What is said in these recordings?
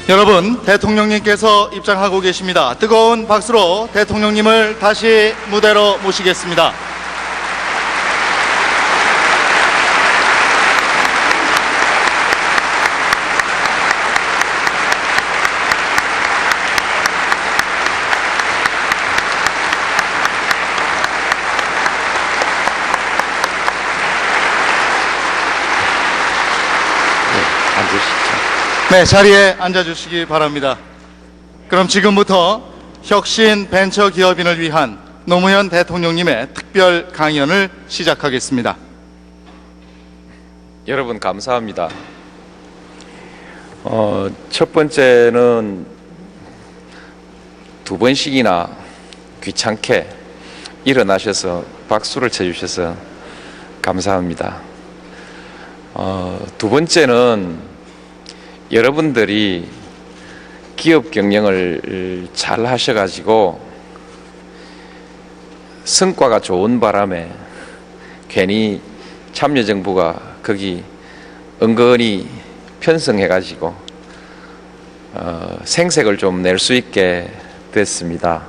여러분, 대통령님께서 입장하고 계십니다. 뜨거운 박수로 대통령님을 다시 무대로 모시겠습니다. 네, 자리에 앉아주시기 바랍니다. 그럼 지금부터 혁신 벤처 기업인을 위한 노무현 대통령님의 특별 강연을 시작하겠습니다. 여러분 감사합니다. 첫 번째는 두 번씩이나 귀찮게 일어나셔서 박수를 쳐주셔서 감사합니다. 두 번째는 여러분들이 기업 경영을 잘 하셔가지고 성과가 좋은 바람에 괜히 참여정부가 거기 은근히 편성해가지고 생색을 좀 낼 수 있게 됐습니다.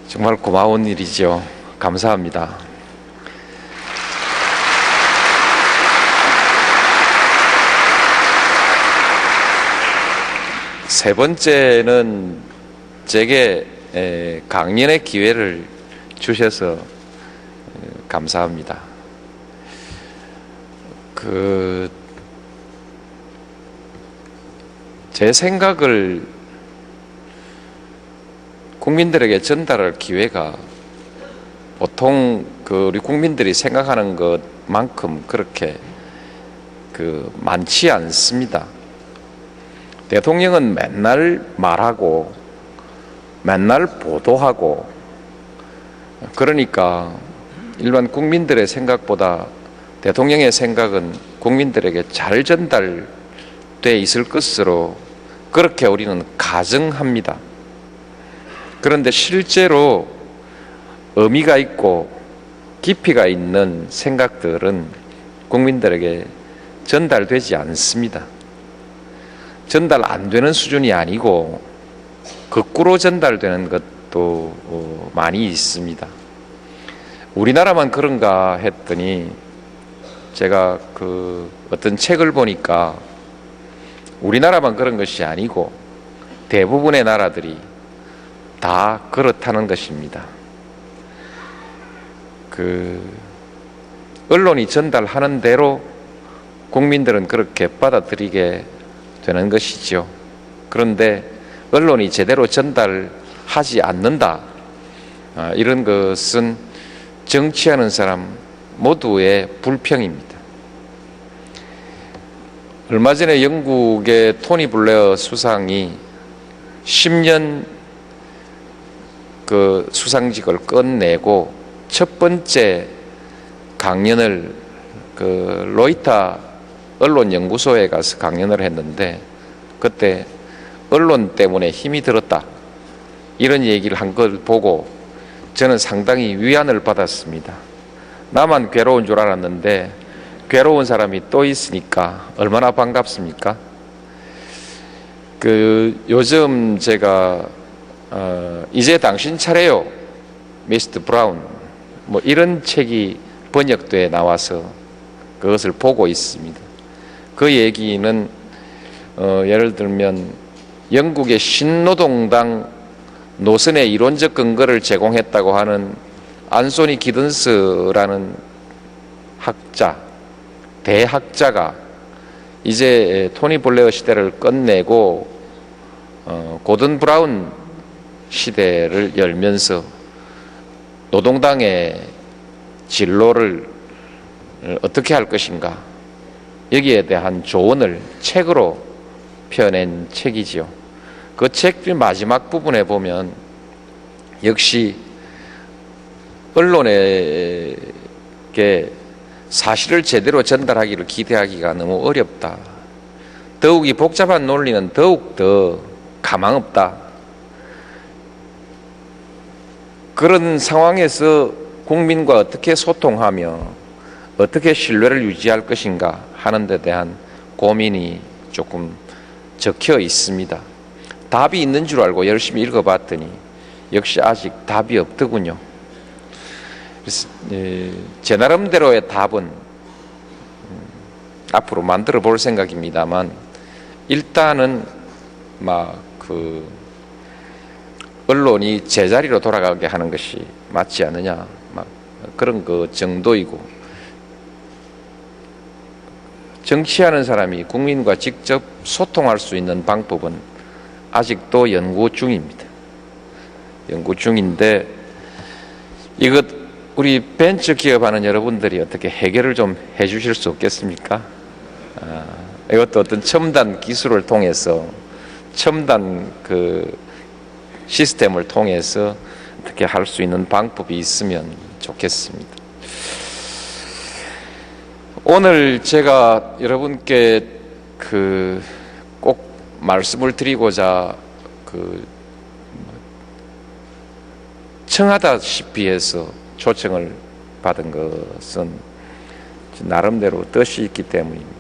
정말 고마운 일이죠. 감사합니다. 세 번째는 제게 강연의 기회를 주셔서 감사합니다. 제 생각을 국민들에게 전달할 기회가 보통 우리 국민들이 생각하는 것만큼 그렇게 많지 않습니다. 대통령은 맨날 말하고 맨날 보도하고 그러니까 일반 국민들의 생각보다 대통령의 생각은 국민들에게 잘 전달돼 있을 것으로 그렇게 우리는 가정합니다. 그런데 실제로 의미가 있고 깊이가 있는 생각들은 국민들에게 전달되지 않습니다. 전달 안 되는 수준이 아니고 거꾸로 전달되는 것도 많이 있습니다. 우리나라만 그런가 했더니 제가 어떤 책을 보니까 우리나라만 그런 것이 아니고 대부분의 나라들이 다 그렇다는 것입니다. 언론이 전달하는 대로 국민들은 그렇게 받아들이게 되는 것이죠. 그런데 언론이 제대로 전달하지 않는다. 이런 것은 정치하는 사람 모두의 불평입니다. 얼마 전에 영국의 토니 블레어 수상이 10년 수상직을 끝내고 첫 번째 강연을 로이터 언론연구소에 가서 강연을 했는데 그때 언론 때문에 힘이 들었다 이런 얘기를 한 걸 보고 저는 상당히 위안을 받았습니다. 나만 괴로운 줄 알았는데 괴로운 사람이 또 있으니까 얼마나 반갑습니까? 요즘 제가 이제 당신 차례요 미스터 브라운 뭐 이런 책이 번역돼 나와서 그것을 보고 있습니다. 그 얘기는 예를 들면 영국의 신노동당 노선의 이론적 근거를 제공했다고 하는 안소니 기든스라는 대학자가 이제 토니 블레어 시대를 끝내고 고든 브라운 시대를 열면서 노동당의 진로를 어떻게 할 것인가 여기에 대한 조언을 책으로 펴낸 책이지요. 그 책 마지막 부분에 보면 역시 언론에게 사실을 제대로 전달하기를 기대하기가 너무 어렵다. 더욱이 복잡한 논리는 더욱 더 가망없다. 그런 상황에서 국민과 어떻게 소통하며 어떻게 신뢰를 유지할 것인가 하는 데 대한 고민이 조금 적혀 있습니다. 답이 있는 줄 알고 열심히 읽어봤더니 역시 아직 답이 없더군요. 그래서 제 나름대로의 답은 앞으로 만들어 볼 생각입니다만, 일단은 언론이 제자리로 돌아가게 하는 것이 맞지 않느냐, 그런 그 정도이고, 정치하는 사람이 국민과 직접 소통할 수 있는 방법은 아직도 연구 중입니다. 연구 중인데, 이것 우리 벤처 기업하는 여러분들이 어떻게 해결을 좀 해주실 수 없겠습니까? 이것도 어떤 첨단 기술을 통해서, 첨단 그 시스템을 통해서 어떻게 할 수 있는 방법이 있으면 좋겠습니다. 오늘 제가 여러분께 꼭 말씀을 드리고자 청하다시피 해서 초청을 받은 것은 나름대로 뜻이 있기 때문입니다.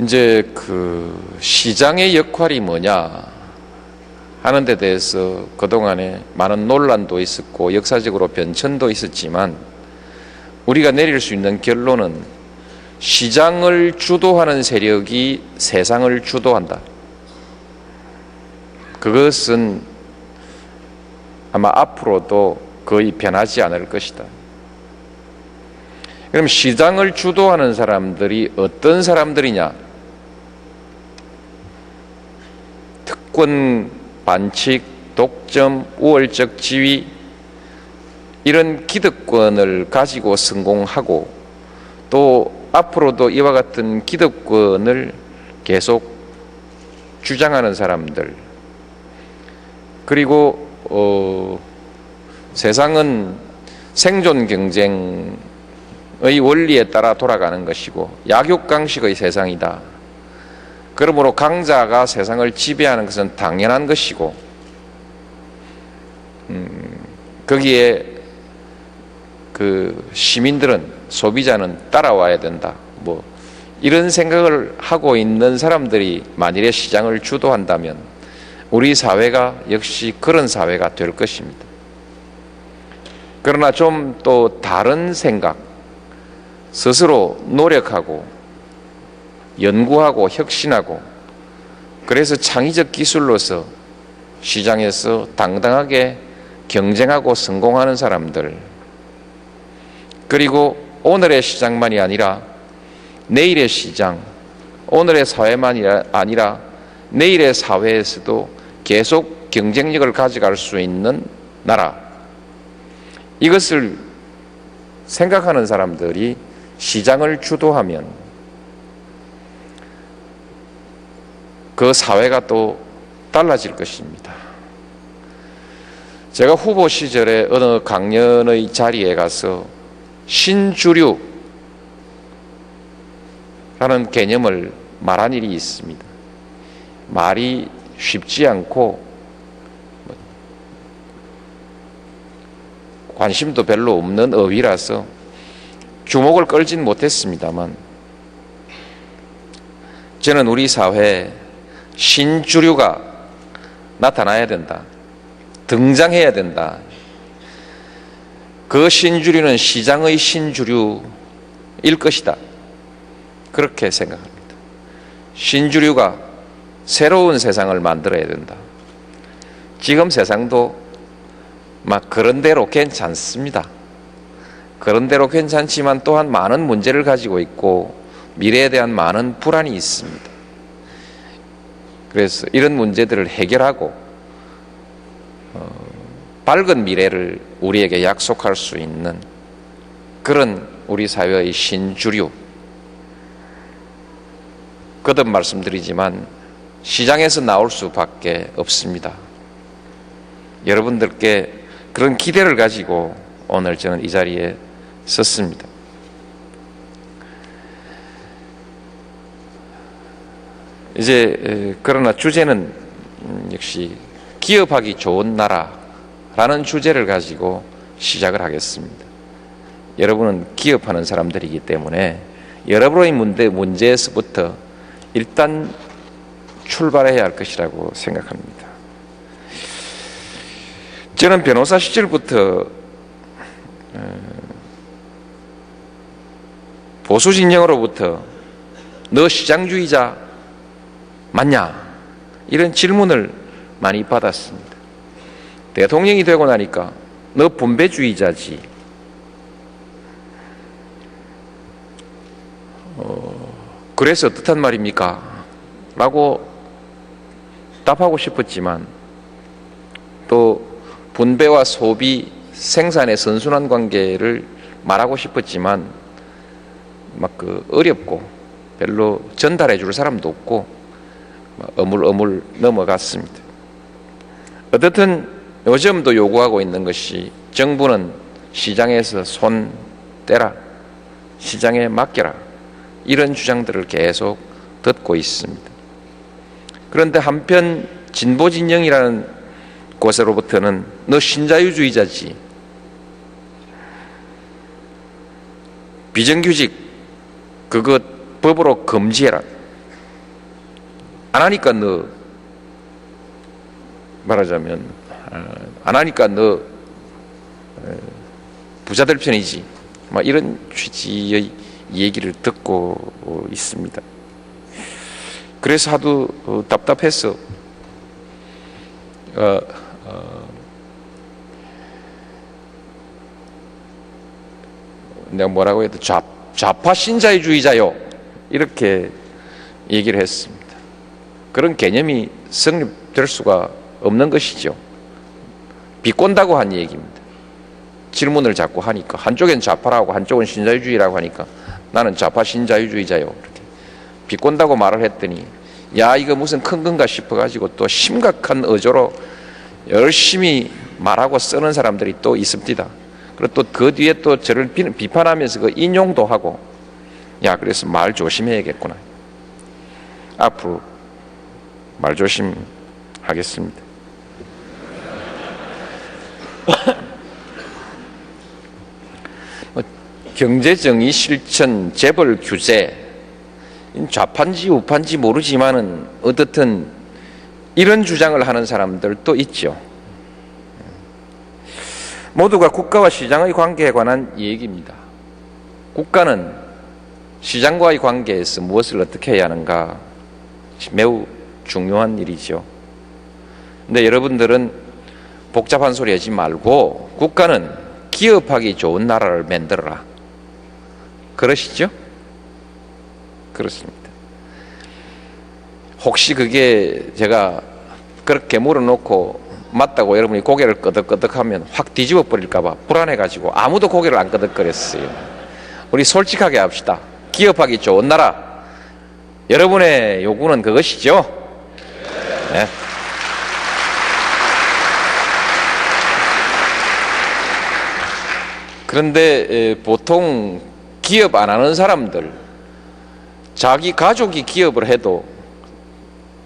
이제 시장의 역할이 뭐냐 하는 데 대해서 그동안에 많은 논란도 있었고 역사적으로 변천도 있었지만, 우리가 내릴 수 있는 결론은 시장을 주도하는 세력이 세상을 주도한다. 그것은 아마 앞으로도 거의 변하지 않을 것이다. 그럼 시장을 주도하는 사람들이 어떤 사람들이냐? 특권, 반칙, 독점, 우월적 지위, 이런 기득권을 가지고 성공하고, 또 앞으로도 이와 같은 기득권을 계속 주장하는 사람들, 그리고 세상은 생존 경쟁의 원리에 따라 돌아가는 것이고 약육강식의 세상이다. 그러므로 강자가 세상을 지배하는 것은 당연한 것이고, 거기에 시민들은, 소비자는 따라와야 된다. 이런 생각을 하고 있는 사람들이 만일에 시장을 주도한다면 우리 사회가 역시 그런 사회가 될 것입니다. 그러나 좀 또 다른 생각, 스스로 노력하고 연구하고 혁신하고, 그래서 창의적 기술로서 시장에서 당당하게 경쟁하고 성공하는 사람들, 그리고 오늘의 시장만이 아니라 내일의 시장, 오늘의 사회만이 아니라 내일의 사회에서도 계속 경쟁력을 가져갈 수 있는 나라, 이것을 생각하는 사람들이 시장을 주도하면 그 사회가 또 달라질 것입니다. 제가 후보 시절에 어느 강연의 자리에 가서 신주류라는 개념을 말한 일이 있습니다. 말이 쉽지 않고 관심도 별로 없는 어휘라서 주목을 끌진 못했습니다만, 저는 우리 사회에 신주류가 나타나야 된다, 등장해야 된다. 그 신주류는 시장의 신주류일 것이다, 그렇게 생각합니다. 신주류가 새로운 세상을 만들어야 된다. 지금 세상도 그런 대로 괜찮습니다. 그런 대로 괜찮지만 또한 많은 문제를 가지고 있고 미래에 대한 많은 불안이 있습니다. 그래서 이런 문제들을 해결하고 밝은 미래를 우리에게 약속할 수 있는 그런 우리 사회의 신주류, 거듭 말씀드리지만 시장에서 나올 수밖에 없습니다. 여러분들께 그런 기대를 가지고 오늘 저는 이 자리에 섰습니다. 이제 그러나 주제는 역시 기업하기 좋은 나라라는 주제를 가지고 시작을 하겠습니다. 여러분은 기업하는 사람들이기 때문에 여러분의 문제에서부터 일단 출발해야 할 것이라고 생각합니다. 저는 변호사 시절부터 보수 진영으로부터 너 시장주의자 맞냐? 이런 질문을 많이 받았습니다. 대통령이 되고 나니까 너 분배주의자지. 그래서 어떻단 말입니까? 라고 답하고 싶었지만 또 분배와 소비, 생산의 선순환 관계를 말하고 싶었지만 막 어렵고 별로 전달해 줄 사람도 없고 어물어물 넘어갔습니다. 어떻든 요즘도 요구하고 있는 것이 정부는 시장에서 손 떼라, 시장에 맡겨라, 이런 주장들을 계속 듣고 있습니다. 그런데 한편 진보 진영이라는 곳으로부터는 너 신자유주의자지, 비정규직 그거 법으로 금지해라, 안 하니까 너 말하자면 안 하니까 너 부자들 편이지, 막 이런 취지의 얘기를 듣고 있습니다. 그래서 하도 답답해서 내가 뭐라고 해도 좌파 신자유주의자요, 이렇게 얘기를 했습니다. 그런 개념이 성립될 수가 없는 것이죠. 비꼰다고 한 얘기입니다. 질문을 자꾸 하니까 한쪽엔 좌파라고 한쪽은 신자유주의라고 하니까 나는 좌파 신자유주의자요, 이렇게 비꼰다고 말을 했더니 야, 이거 무슨 큰 건가 싶어가지고 또 심각한 어조로 열심히 말하고 쓰는 사람들이 또 있습니다. 그리고 또 그 뒤에 또 저를 비판하면서 그 인용도 하고, 야, 그래서 말 조심해야겠구나. 앞으로 말 조심하겠습니다. 경제정의 실천, 재벌 규제, 좌파인지 우파인지 모르지만은 어떻든 이런 주장을 하는 사람들도 있죠. 모두가 국가와 시장의 관계에 관한 얘기입니다. 국가는 시장과의 관계에서 무엇을 어떻게 해야 하는가 매우 중요한 일이죠. 근데 여러분들은 복잡한 소리 하지 말고 국가는 기업하기 좋은 나라를 만들어라, 그러시죠? 그렇습니다. 혹시 그게 제가 그렇게 물어놓고 맞다고 여러분이 고개를 끄덕끄덕하면 확 뒤집어 버릴까 봐 불안해가지고 아무도 고개를 안 끄덕거렸어요. 우리 솔직하게 합시다. 기업하기 좋은 나라, 여러분의 요구는 그것이죠? 네. 그런데 보통 기업 안 하는 사람들, 자기 가족이 기업을 해도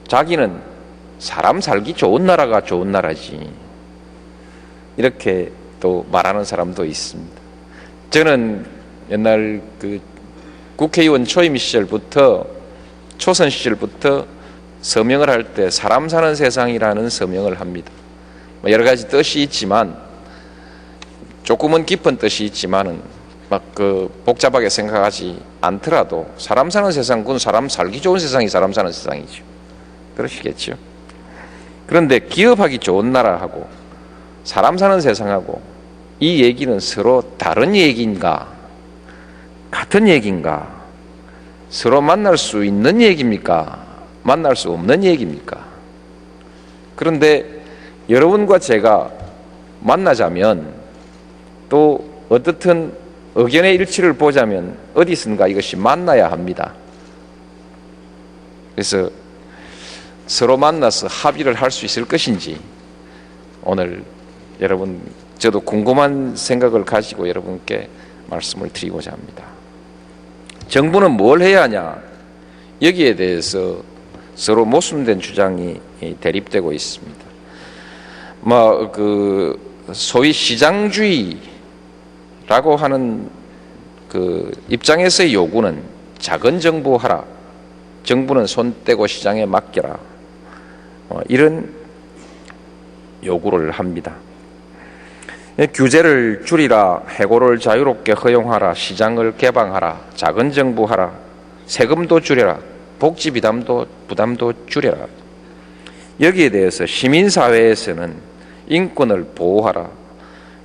자기는 사람 살기 좋은 나라가 좋은 나라지, 이렇게 또 말하는 사람도 있습니다. 저는 옛날 그 국회의원 초임 시절부터, 초선 시절부터 서명을 할 때 사람 사는 세상이라는 서명을 합니다. 여러 가지 뜻이 있지만, 조금은 깊은 뜻이 있지만은 막 복잡하게 생각하지 않더라도 사람 사는 세상, 그건 사람 살기 좋은 세상이 사람 사는 세상이죠. 그러시겠죠? 그런데 기업하기 좋은 나라하고 사람 사는 세상하고 이 얘기는 서로 다른 얘기인가, 같은 얘기인가, 서로 만날 수 있는 얘기입니까, 만날 수 없는 얘기입니까? 그런데 여러분과 제가 만나자면 또 어떻든 의견의 일치를 보자면 어디선가 이것이 만나야 합니다. 그래서 서로 만나서 합의를 할 수 있을 것인지 오늘 여러분, 저도 궁금한 생각을 가지고 여러분께 말씀을 드리고자 합니다. 정부는 뭘 해야 하냐, 여기에 대해서 서로 모순된 주장이 대립되고 있습니다. 소위 시장주의라고 하는 그 입장에서의 요구는 작은 정부 하라, 정부는 손 떼고 시장에 맡겨라. 이런 요구를 합니다. 규제를 줄이라, 해고를 자유롭게 허용하라, 시장을 개방하라, 작은 정부하라, 세금도 줄여라, 복지 부담도 줄여라. 여기에 대해서 시민사회에서는 인권을 보호하라,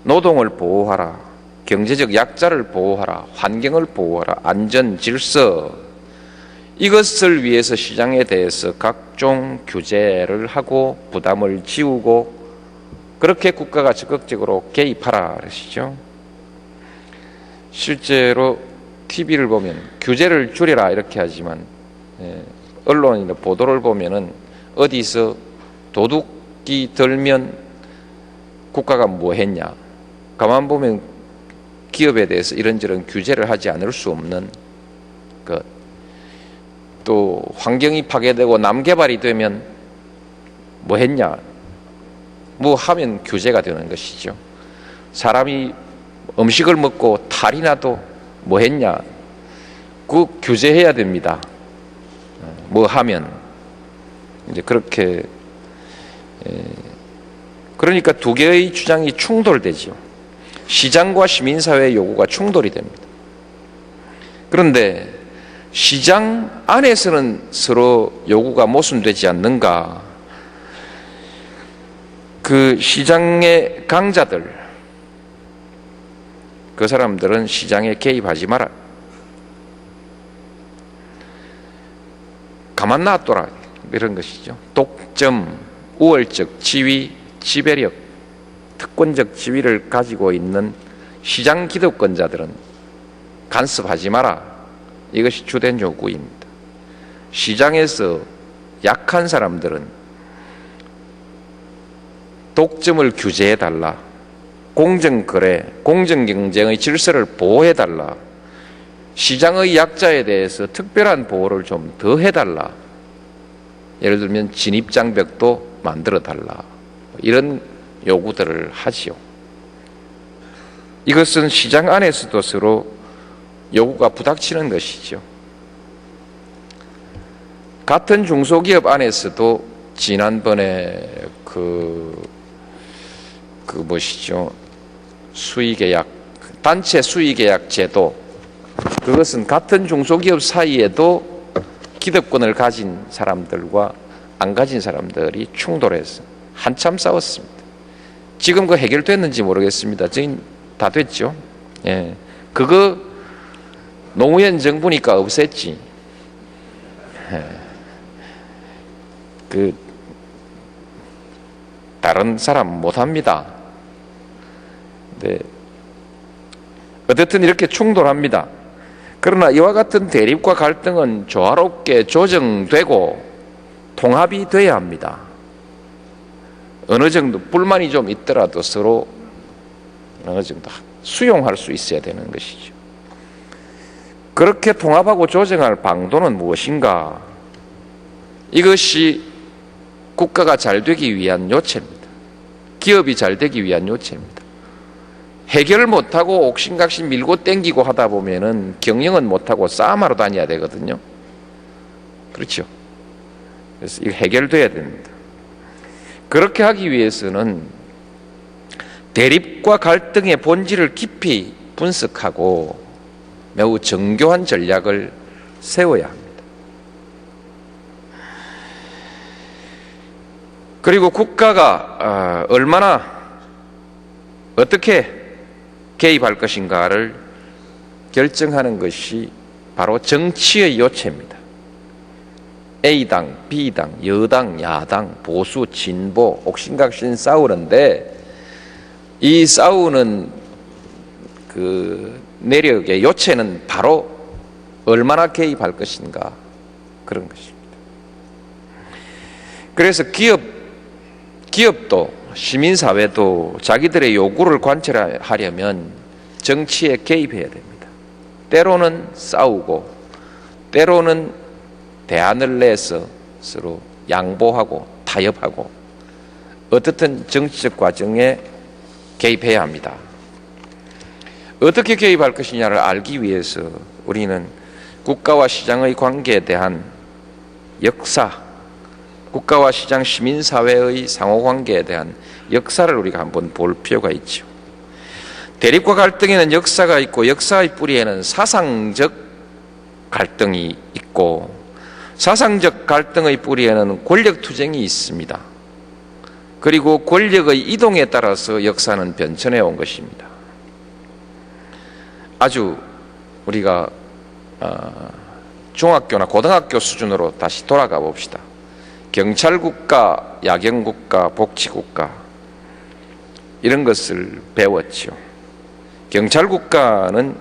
노동을 보호하라, 경제적 약자를 보호하라, 환경을 보호하라, 안전, 질서, 이것을 위해서 시장에 대해서 각종 규제를 하고 부담을 지우고 그렇게 국가가 적극적으로 개입하라 그러시죠. 실제로 TV를 보면 규제를 줄여라 이렇게 하지만 언론이나 보도를 보면은 어디서 도둑이 들면 국가가 뭐 했냐, 가만 보면 기업에 대해서 이런저런 규제를 하지 않을 수 없는 것, 또 환경이 파괴되고 남개발이 되면 뭐 했냐, 뭐 하면 규제가 되는 것이죠. 사람이 음식을 먹고 탈이 나도 뭐 했냐, 그 규제해야 됩니다. 뭐 하면 이제 그렇게, 그러니까 두 개의 주장이 충돌되죠. 시장과 시민사회의 요구가 충돌이 됩니다. 그런데 시장 안에서는 서로 요구가 모순되지 않는가? 그 시장의 강자들, 그 사람들은 시장에 개입하지 마라. 가만 놔둬라. 이런 것이죠. 독점, 우월적 지위, 지배력, 특권적 지위를 가지고 있는 시장 기득권자들은 간섭하지 마라. 이것이 주된 요구입니다. 시장에서 약한 사람들은 독점을 규제해달라, 공정거래, 공정경쟁의 질서를 보호해달라, 시장의 약자에 대해서 특별한 보호를 좀 더 해달라, 예를 들면 진입장벽도 만들어달라, 이런 요구들을 하지요. 이것은 시장 안에서도 서로 요구가 부닥치는 것이죠. 같은 중소기업 안에서도 지난번에 수의계약, 단체 수의계약 제도, 그것은 같은 중소기업 사이에도 기득권을 가진 사람들과 안 가진 사람들이 충돌해서 한참 싸웠습니다. 지금 그 해결됐는지 모르겠습니다. 지금 다 됐죠. 예. 그거 노무현 정부니까 없앴지. 그 다른 사람 못합니다. 네. 어쨌든 이렇게 충돌합니다. 그러나 이와 같은 대립과 갈등은 조화롭게 조정되고 통합이 돼야 합니다. 어느 정도 불만이 좀 있더라도 서로 어느 정도 수용할 수 있어야 되는 것이죠. 그렇게 통합하고 조정할 방도는 무엇인가? 이것이 국가가 잘 되기 위한 요체입니다. 기업이 잘 되기 위한 요체입니다. 해결을 못하고 옥신각신 밀고 땡기고 하다 보면은 경영은 못하고 싸움하러 다녀야 되거든요. 그렇죠? 그래서 이거 해결돼야 됩니다. 그렇게 하기 위해서는 대립과 갈등의 본질을 깊이 분석하고 매우 정교한 전략을 세워야 합니다. 그리고 국가가 얼마나 어떻게 개입할 것인가를 결정하는 것이 바로 정치의 요체입니다. A당, B당, 여당, 야당, 보수, 진보, 옥신각신 싸우는데 이 싸우는 그 내력의 요체는 바로 얼마나 개입할 것인가, 그런 것입니다. 그래서 기업도 시민사회도 자기들의 요구를 관철하려면 정치에 개입해야 됩니다. 때로는 싸우고 때로는 대안을 내서 서로 양보하고 타협하고 어떻든 정치적 과정에 개입해야 합니다. 어떻게 개입할 것이냐를 알기 위해서 우리는 국가와 시장의 관계에 대한 역사, 국가와 시장, 시민사회의 상호관계에 대한 역사를 우리가 한번 볼 필요가 있죠. 대립과 갈등에는 역사가 있고 역사의 뿌리에는 사상적 갈등이 있고 사상적 갈등의 뿌리에는 권력투쟁이 있습니다. 그리고 권력의 이동에 따라서 역사는 변천해 온 것입니다. 아주 우리가 중학교나 고등학교 수준으로 다시 돌아가 봅시다. 경찰국가, 야경국가, 복지국가 이런 것을 배웠죠. 경찰국가는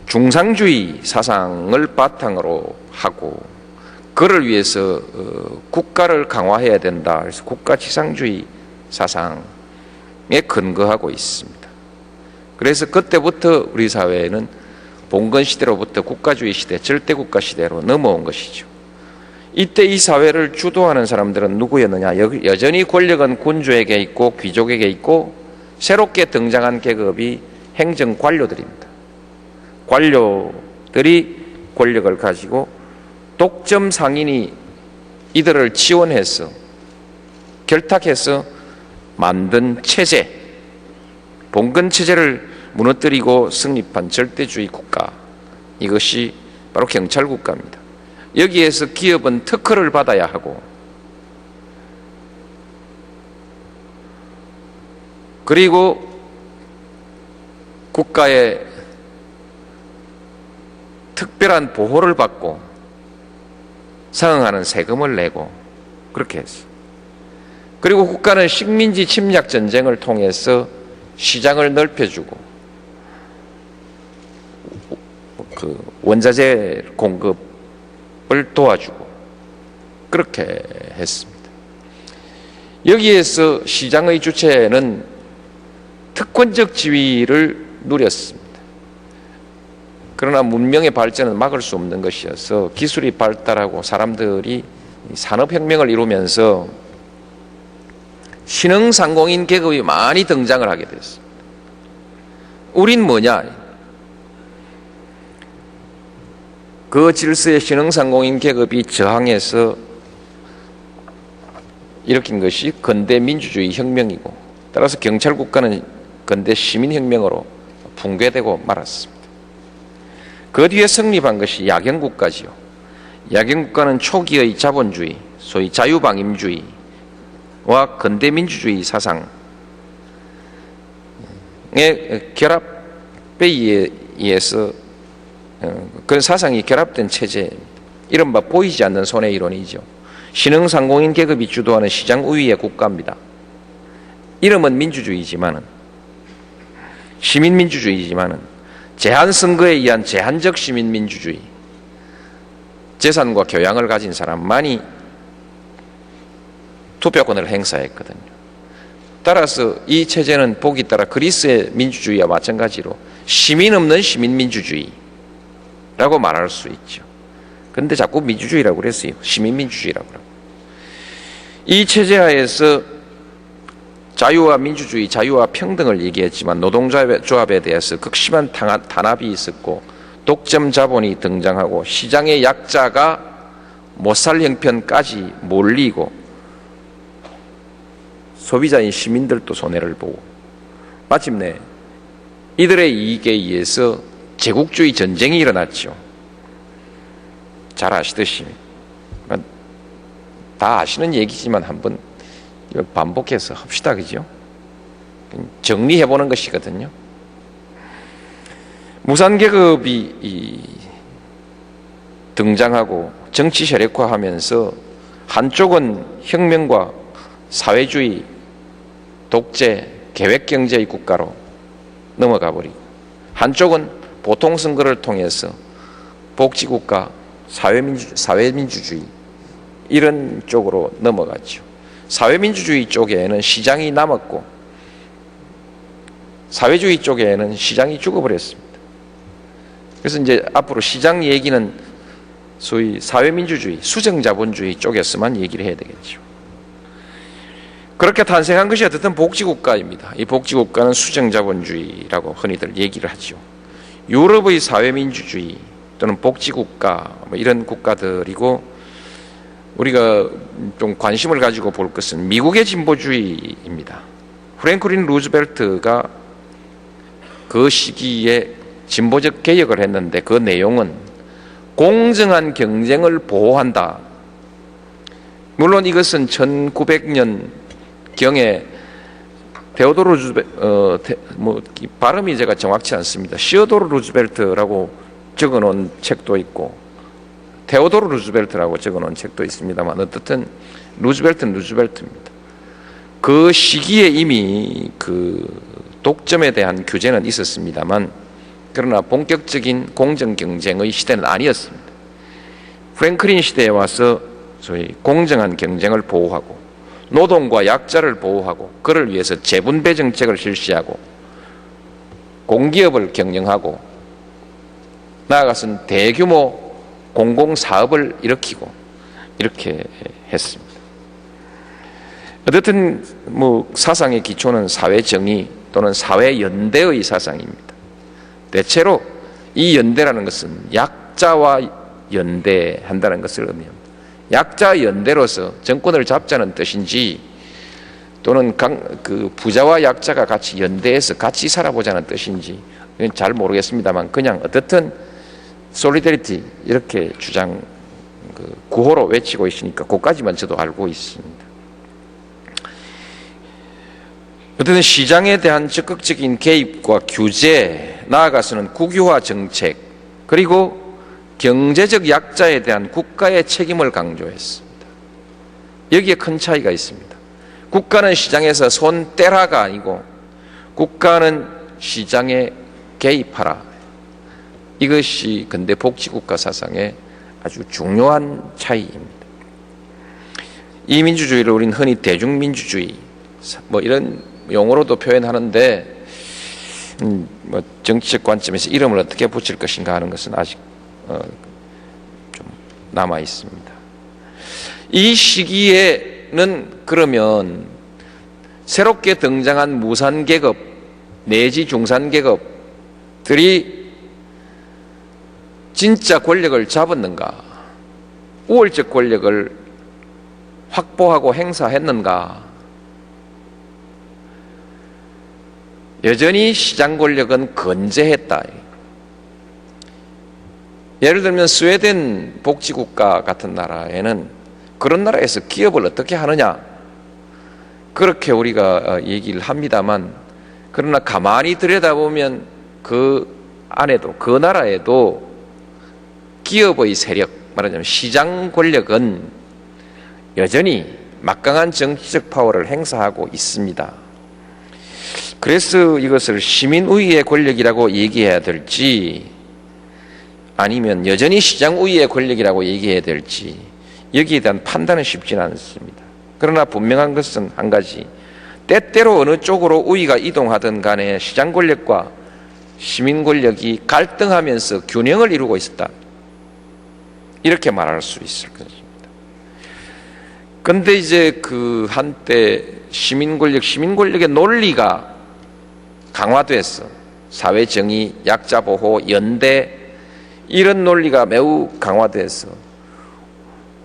중상주의 사상을 바탕으로 하고 그를 위해서 국가를 강화해야 된다. 그래서 국가지상주의 사상에 근거하고 있습니다. 그래서 그때부터 우리 사회는 봉건 시대로부터 국가주의 시대, 절대국가 시대로 넘어온 것이죠. 이때 이 사회를 주도하는 사람들은 누구였느냐? 여전히 권력은 군주에게 있고 귀족에게 있고 새롭게 등장한 계급이 행정관료들입니다. 관료들이 권력을 가지고 독점 상인이 이들을 지원해서 결탁해서 만든 체제, 봉건 체제를 무너뜨리고 승립한 절대주의 국가, 이것이 바로 경찰국가입니다. 여기에서 기업은 특허를 받아야 하고 그리고 국가의 특별한 보호를 받고 상응하는 세금을 내고 그렇게 했어요. 그리고 국가는 식민지 침략 전쟁을 통해서 시장을 넓혀주고 그 원자재 공급을 도와주고 그렇게 했습니다. 여기에서 시장의 주체는 특권적 지위를 누렸습니다. 그러나 문명의 발전은 막을 수 없는 것이어서 기술이 발달하고 사람들이 산업혁명을 이루면서 신흥상공인 계급이 많이 등장을 하게 됐습니다. 우린 뭐냐? 그 질서의 신흥상공인 계급이 저항해서 일으킨 것이 근대 민주주의 혁명이고 따라서 경찰국가는 근대 시민혁명으로 붕괴되고 말았습니다. 그 뒤에 성립한 것이 야경국가지요. 야경국가는 초기의 자본주의, 소위 자유방임주의와 근대 민주주의 사상의 결합에 의해서 그런 사상이 결합된 체제, 이른바 보이지 않는 손해 이론이죠. 신흥상공인 계급이 주도하는 시장 우위의 국가입니다. 이름은 민주주의지만은 시민민주주의지만은 제한선거에 의한 제한적 시민민주주의, 재산과 교양을 가진 사람만이 투표권을 행사했거든요. 따라서 이 체제는 보기 따라 그리스의 민주주의와 마찬가지로 시민 없는 시민민주주의라고 말할 수 있죠. 그런데 자꾸 민주주의라고 그랬어요. 시민민주주의라고. 이 체제 하에서 자유와 민주주의, 자유와 평등을 얘기했지만 노동조합에 대해서 극심한 탄압이 있었고 독점 자본이 등장하고 시장의 약자가 못살 형편까지 몰리고 소비자인 시민들도 손해를 보고 마침내 이들의 이익에 의해서 제국주의 전쟁이 일어났죠. 잘 아시듯이 다 아시는 얘기지만 한번 반복해서 합시다. 그죠? 정리해보는 것이거든요. 무산계급이 등장하고 정치 세력화하면서 한쪽은 혁명과 사회주의, 독재, 계획경제의 국가로 넘어가 버리고 한쪽은 보통선거를 통해서 복지국가, 사회민주주의 이런 쪽으로 넘어갔죠. 사회민주주의 쪽에는 시장이 남았고 사회주의 쪽에는 시장이 죽어버렸습니다. 그래서 이제 앞으로 시장 얘기는 소위 사회민주주의, 수정자본주의 쪽에서만 얘기를 해야 되겠죠. 그렇게 탄생한 것이 어쨌든 복지국가입니다. 이 복지국가는 수정자본주의라고 흔히들 얘기를 하죠. 유럽의 사회민주주의 또는 복지국가 이런 국가들이고 우리가 좀 관심을 가지고 볼 것은 미국의 진보주의입니다. 프랭클린 루즈벨트가 그 시기에 진보적 개혁을 했는데 그 내용은 공정한 경쟁을 보호한다. 물론 이것은 1900년 경에 테오도르 발음이 제가 정확치 않습니다. 시어도르 루즈벨트라고 적어놓은 책도 있고 테오도르 루즈벨트라고 적어놓은 책도 있습니다만 어떻든 루즈벨트는 루즈벨트입니다. 그 시기에 이미 그 독점에 대한 규제는 있었습니다만 그러나 본격적인 공정 경쟁의 시대는 아니었습니다. 프랭클린 시대에 와서 소위 공정한 경쟁을 보호하고 노동과 약자를 보호하고 그를 위해서 재분배 정책을 실시하고 공기업을 경영하고 나아가서는 대규모 공공사업을 일으키고 이렇게 했습니다. 어쨌든 사상의 기초는 사회정의 또는 사회연대의 사상입니다. 대체로 이 연대라는 것은 약자와 연대한다는 것을 의미합니다. 약자 연대로서 정권을 잡자는 뜻인지 또는 부자와 약자가 같이 연대해서 같이 살아보자는 뜻인지 잘 모르겠습니다만 그냥 어떻든 솔리데리티 이렇게 구호로 외치고 있으니까 그까지만 저도 알고 있습니다. 어쨌든 시장에 대한 적극적인 개입과 규제, 나아가서는 국유화 정책, 그리고 경제적 약자에 대한 국가의 책임을 강조했습니다. 여기에 큰 차이가 있습니다. 국가는 시장에서 손 떼라가 아니고 국가는 시장에 개입하라. 이것이 근대 복지국가 사상의 아주 중요한 차이입니다. 이 민주주의를 우리는 흔히 대중민주주의 이런 용어로도 표현하는데 정치적 관점에서 이름을 어떻게 붙일 것인가 하는 것은 아직 좀 남아 있습니다. 이 시기에는 그러면 새롭게 등장한 무산계급 내지 중산계급들이 진짜 권력을 잡았는가, 우월적 권력을 확보하고 행사했는가? 여전히 시장 권력은 건재했다. 예를 들면 스웨덴 복지국가 같은 나라에는 그런 나라에서 기업을 어떻게 하느냐 그렇게 우리가 얘기를 합니다만 그러나 가만히 들여다보면 그 안에도 그 나라에도 기업의 세력 말하자면 시장 권력은 여전히 막강한 정치적 파워를 행사하고 있습니다. 그래서 이것을 시민우위의 권력이라고 얘기해야 될지 아니면 여전히 시장우위의 권력이라고 얘기해야 될지 여기에 대한 판단은 쉽지는 않습니다. 그러나 분명한 것은 한 가지, 때때로 어느 쪽으로 우위가 이동하든 간에 시장 권력과 시민 권력이 갈등하면서 균형을 이루고 있었다. 이렇게 말할 수 있을 것입니다. 그런데 이제 그 한때 시민 권력의 논리가 강화돼서 사회정의, 약자보호, 연대 이런 논리가 매우 강화돼서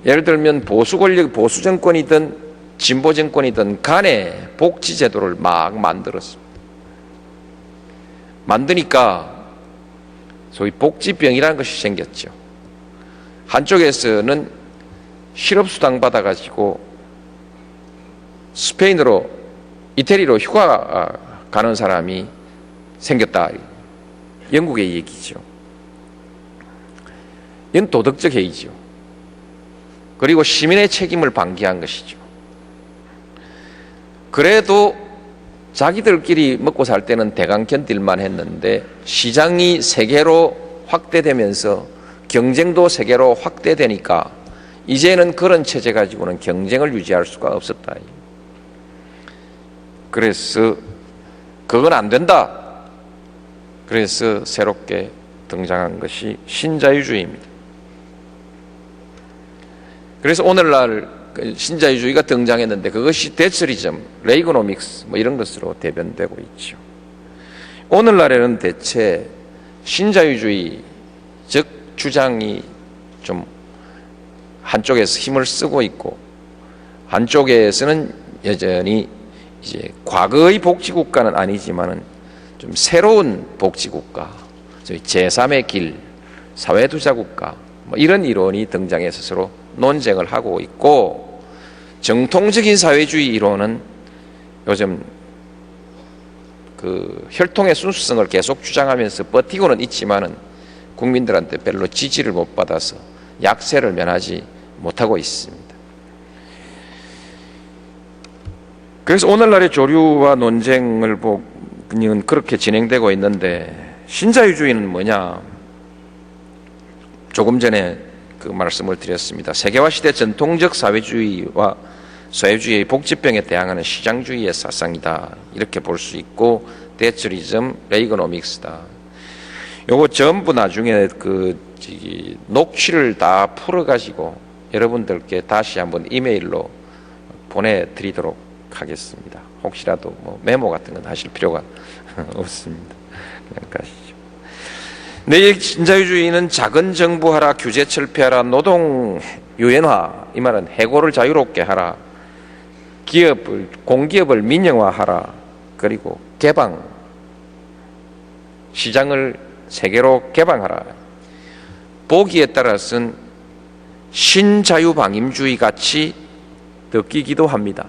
예를 들면 보수 권력, 보수 정권이든 진보 정권이든 간에 복지 제도를 막 만들었습니다. 만드니까 소위 복지병이라는 것이 생겼죠. 한쪽에서는 실업수당 받아가지고 스페인으로 이태리로 휴가 가는 사람이 생겼다. 영국의 얘기죠. 이건 도덕적 해이죠. 그리고 시민의 책임을 방기한 것이죠. 그래도 자기들끼리 먹고 살 때는 대강 견딜만 했는데 시장이 세계로 확대되면서 경쟁도 세계로 확대되니까 이제는 그런 체제 가지고는 경쟁을 유지할 수가 없었다. 그래서 그건 안 된다. 그래서 새롭게 등장한 것이 신자유주의입니다. 그래서 오늘날 신자유주의가 등장했는데 그것이 대처리즘, 레이거노믹스 이런 것으로 대변되고 있죠. 오늘날에는 대체 신자유주의 즉 주장이 좀 한쪽에서 힘을 쓰고 있고 한쪽에서는 여전히 이제 과거의 복지국가는 아니지만은 좀 새로운 복지국가, 저희 제3의 길, 사회투자국가 뭐 이런 이론이 등장해서 서로 논쟁을 하고 있고, 정통적인 사회주의 이론은 요즘 그 혈통의 순수성을 계속 주장하면서 버티고는 있지만은 국민들한테 별로 지지를 못 받아서 약세를 면하지 못하고 있습니다. 그래서 오늘날의 조류와 논쟁을 보면 그렇게 진행되고 있는데, 신자유주의는 뭐냐? 조금 전에 그 말씀을 드렸습니다. 세계화 시대 전통적 사회주의와 사회주의의 복지병에 대항하는 시장주의의 사상이다, 이렇게 볼 수 있고, 대처리즘, 레이거노믹스다. 요거 전부 나중에 그 녹취를 다 풀어가지고 여러분들께 다시 한번 이메일로 보내드리도록 하겠습니다. 혹시라도 뭐 메모 같은 건 하실 필요가 없습니다. 그냥 가시죠. 내 신자유주의는 작은 정부하라, 규제 철폐하라, 노동 유연화, 이 말은 해고를 자유롭게 하라, 공기업을 민영화하라, 그리고 개방, 시장을 세계로 개방하라. 보기에 따라서는 신자유방임주의 같이 느끼기도 합니다.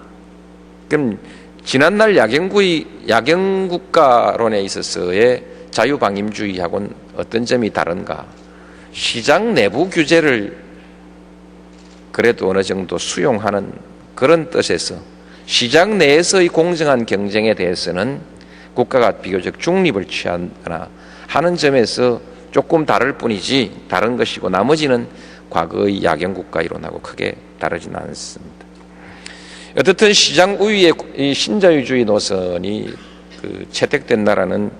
그럼 지난날 야경국가론에 있어서의 자유방임주의하고는 어떤 점이 다른가? 시장 내부 규제를 그래도 어느 정도 수용하는 그런 뜻에서 시장 내에서의 공정한 경쟁에 대해서는 국가가 비교적 중립을 취하거나 하는 점에서 조금 다를 뿐이지 다른 것이고, 나머지는 과거의 야경국가 이론하고 크게 다르진 않습니다. 어떻든 시장 우위의 신자유주의 노선이 채택된 나라는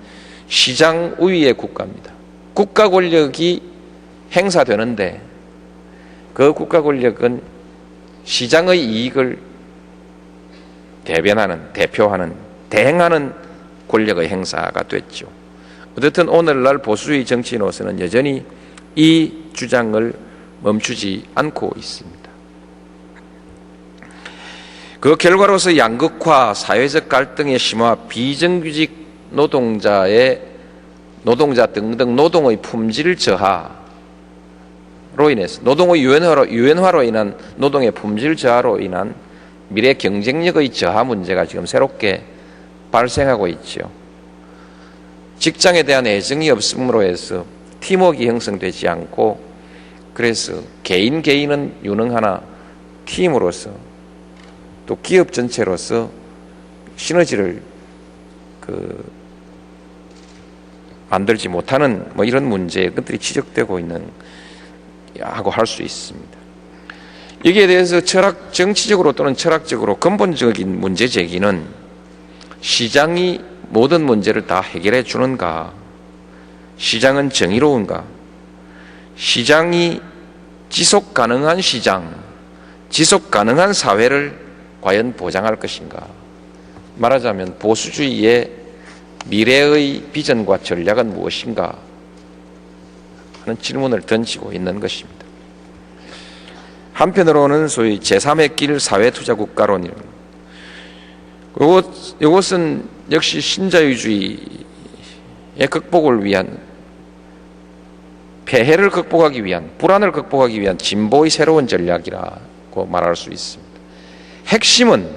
시장 우위의 국가입니다. 국가 권력이 행사되는데 그 국가 권력은 시장의 이익을 대표하는, 대행하는 권력의 행사가 됐죠. 어쨌든 오늘날 보수의 정치 노선은 여전히 이 주장을 멈추지 않고 있습니다. 그 결과로서 양극화, 사회적 갈등의 심화, 비정규직 노동자 등등 노동의 품질 저하로 인해서, 노동의 유연화로 인한 노동의 품질 저하로 인한 미래 경쟁력의 저하 문제가 지금 새롭게 발생하고 있죠. 직장에 대한 애정이 없음으로 해서 팀워크가 형성되지 않고, 그래서 개인은 유능하나 팀으로서 또 기업 전체로서 시너지를 만들지 못하는 뭐 이런 문제들이 지적되고 있는 하고 할 수 있습니다. 여기에 대해서 정치적으로 또는 철학적으로 근본적인 문제 제기는, 시장이 모든 문제를 다 해결해 주는가? 시장은 정의로운가? 시장이 지속 가능한 시장, 지속 가능한 사회를 과연 보장할 것인가? 말하자면 보수주의의 미래의 비전과 전략은 무엇인가 하는 질문을 던지고 있는 것입니다. 한편으로는 소위 제3의 길 사회투자국가론, 이것은 역시 신자유주의의 극복을 위한, 폐해를 극복하기 위한, 불안을 극복하기 위한 진보의 새로운 전략이라고 말할 수 있습니다. 핵심은